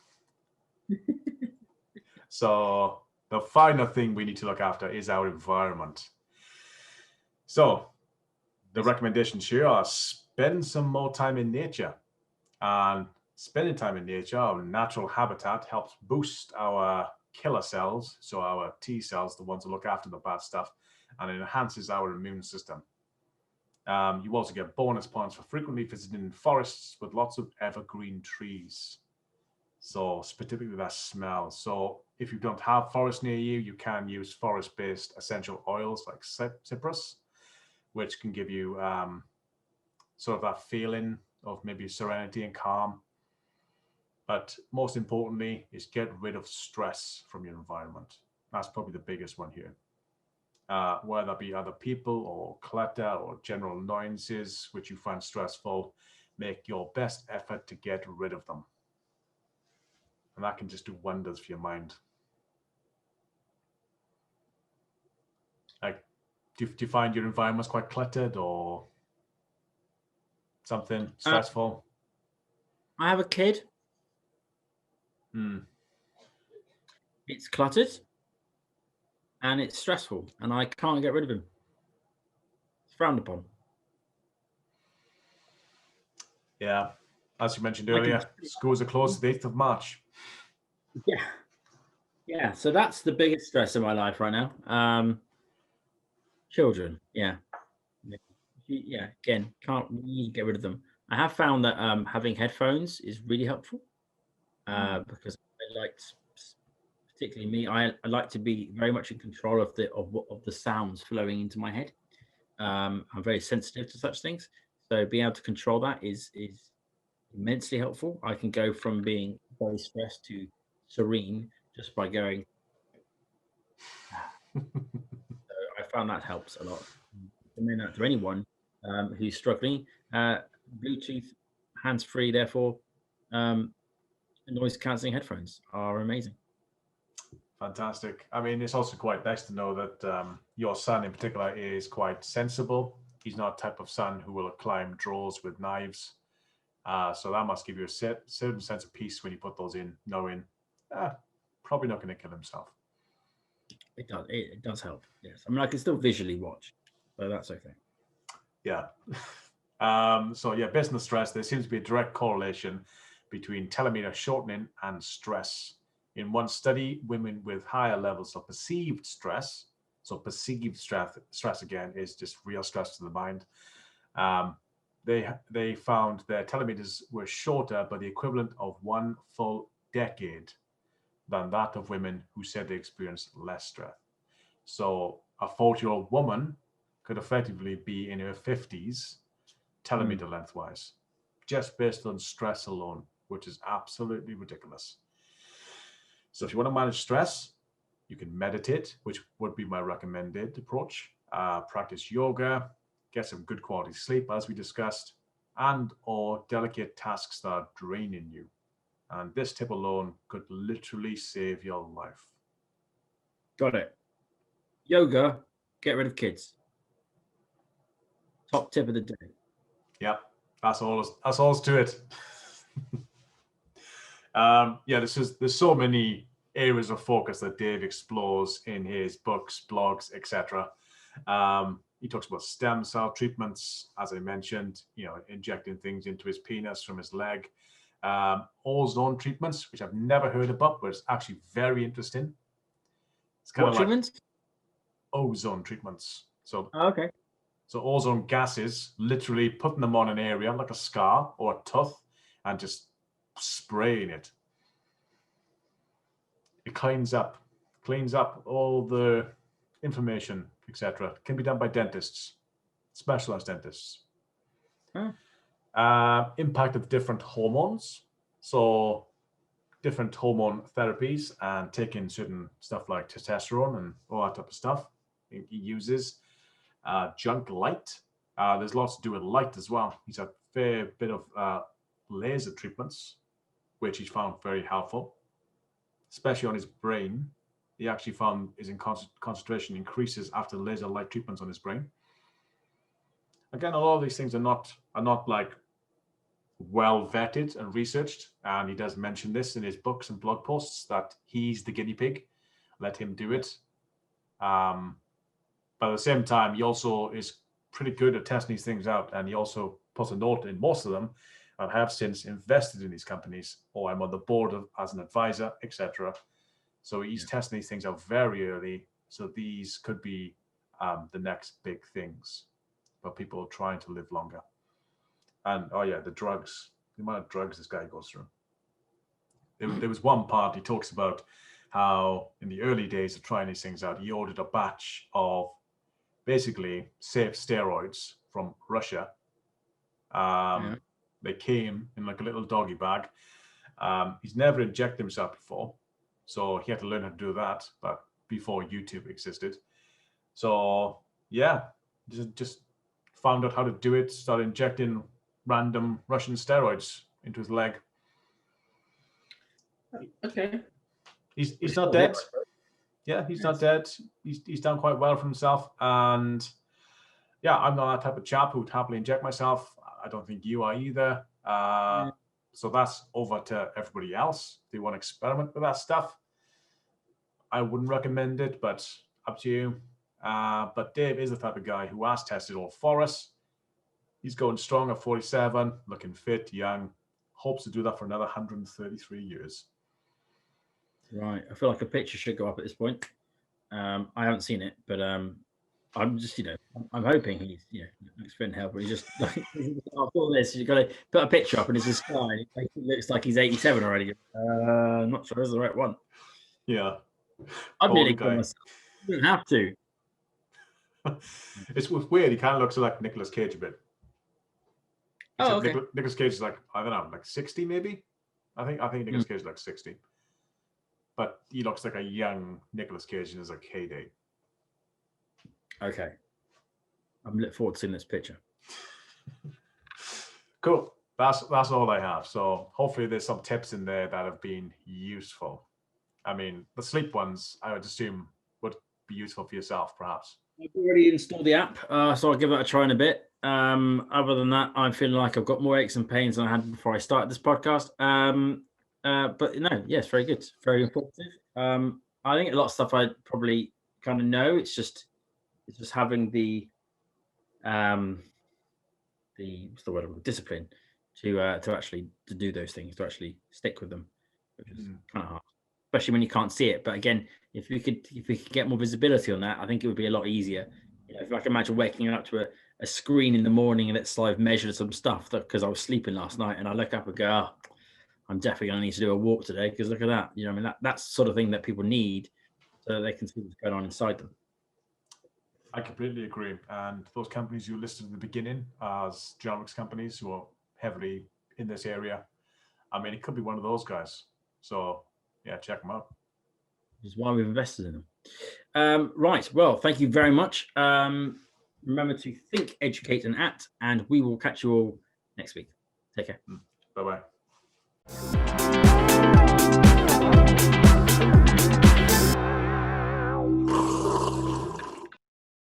So the final thing we need to look after is our environment. So the recommendations here are spend some more time in nature. And spending time in nature, our natural habitat, helps boost our killer cells, so our T cells, the ones that look after the bad stuff, and it enhances our immune system. You also get bonus points for frequently visiting forests with lots of evergreen trees. So specifically that smell. So if you don't have forest near you, you can use forest-based essential oils like cypress, which can give you sort of that feeling of maybe serenity and calm. But most importantly is get rid of stress from your environment. That's probably the biggest one here. Whether that be other people or clutter or general annoyances which you find stressful, make your best effort to get rid of them. And that can just do wonders for your mind. Like, do you find your environment's quite cluttered or something stressful? I have a kid. It's cluttered and it's stressful, and I can't get rid of him. It's frowned upon. Yeah, as you mentioned earlier, schools are closed the 8th of March. Yeah. So that's the biggest stress in my life right now. Children. Yeah. Again, can't really get rid of them. I have found that having headphones is really helpful because I like, particularly me, I like to be very much in control of the sounds flowing into my head. I'm very sensitive to such things, so being able to control that is immensely helpful. I can go from being very stressed to serene just by going. So I found that helps a lot. recommend that to anyone who's struggling. Bluetooth, hands-free, therefore, noise cancelling headphones are amazing. Fantastic. I mean, it's also quite nice to know that your son in particular is quite sensible. He's not a type of son who will climb drawers with knives. So that must give you a certain sense of peace when you put those in, knowing probably not going to kill himself. It does help, yes. I mean, I can still visually watch, but that's okay. Yeah. So yeah, based on the stress, there seems to be a direct correlation between telomere shortening and stress. In one study, women with higher levels of perceived stress, so perceived stress again is just real stress to the mind, they found their telemeters were shorter by the equivalent of 1 full decade than that of women who said they experienced less stress. So a 40-year-old woman could effectively be in her 50s telemeter lengthwise, just based on stress alone, which is absolutely ridiculous. So if you want to manage stress, you can meditate, which would be my recommended approach. Practice yoga, get some good quality sleep, as we discussed, and or delegate tasks that are draining you. And this tip alone could literally save your life. Got it. Yoga, get rid of kids. Top tip of the day. Yep, that's all to it. There's so many areas of focus that Dave explores in his books, blogs, etc. He talks about stem cell treatments, as I mentioned, injecting things into his penis from his leg. Ozone treatments, which I've never heard about, but it's actually very interesting. It's kind of like treatments? Ozone treatments. So, okay. So ozone gases, literally putting them on an area like a scar or a tooth and just spraying it. It cleans up all the inflammation, etc. Can be done by dentists, specialized dentists. Impact of different hormones. So different hormone therapies and taking certain stuff like testosterone and all that type of stuff. He uses junk light. There's lots to do with light as well. He's a fair bit of laser treatments, which he's found very helpful, especially on his brain. He actually found his concentration increases after laser light treatments on his brain. Again, a lot of these things are not like well vetted and researched, and he does mention this in his books and blog posts that he's the guinea pig. Let him do it. But at the same time, he also is pretty good at testing these things out, and he also puts a note in most of them. I have since invested in these companies, or I'm on the board as an advisor, etc. So he's testing these things out very early. So these could be the next big things for people trying to live longer. And the drugs, the amount of drugs this guy goes through. There was one part he talks about how in the early days of trying these things out, he ordered a batch of basically safe steroids from Russia. They came in like a little doggy bag. He's never injected himself before, so he had to learn how to do that, but before YouTube existed. So just found out how to do it, started injecting random Russian steroids into his leg. Okay. He's not dead. Yeah, he's not dead. He's done quite well for himself. And I'm not that type of chap who would happily inject myself. I don't think you are either. So that's over to everybody else. If they want to experiment with that stuff, I wouldn't recommend it, but up to you. But Dave is the type of guy who has tested all for us. He's going strong at 47, looking fit, young. Hopes to do that for another 133 years. Right. I feel like a picture should go up at this point. I haven't seen it, but I'm just, I'm hoping he's, looks fit and healthy. He's just like, after this, you've got to put a picture up and it's this guy. It looks like he's 87 already. I'm not sure it's the right one. Yeah. I'd nearly call myself. You don't have to. It's weird. He kind of looks like Nicolas Cage a bit. Except okay. Nicolas Cage is like, I don't know, like 60 maybe? I think Nicolas Cage is like 60. But he looks like a young Nicolas Cage in his like heyday. Okay. I'm looking forward to seeing this picture. Cool. That's all I have. So hopefully there's some tips in there that have been useful. I mean, the sleep ones, I would assume, would be useful for yourself, perhaps. I've already installed the app, so I'll give it a try in a bit. Other than that, I'm feeling like I've got more aches and pains than I had before I started this podcast. But no, yes, very good, very informative. I think a lot of stuff I probably kind of know. It's just having the what's the word? Discipline to actually to do those things, to actually stick with them, which is kind of hard, especially when you can't see it. But again, if we could get more visibility on that, I think it would be a lot easier. If I can imagine waking up to a screen in the morning and it's like measured some stuff because I was sleeping last night, and I look up and go, oh, I'm definitely going to need to do a walk today because look at that. You know, I mean, that's the sort of thing that people need so that they can see what's going on inside them. I completely agree. And those companies you listed in the beginning as genomics companies who are heavily in this area, I mean, it could be one of those guys. So yeah, check them out. Which is why we've invested in them. Right. Well, thank you very much. Remember to think, educate, and act, and we will catch you all next week. Take care. Bye-bye.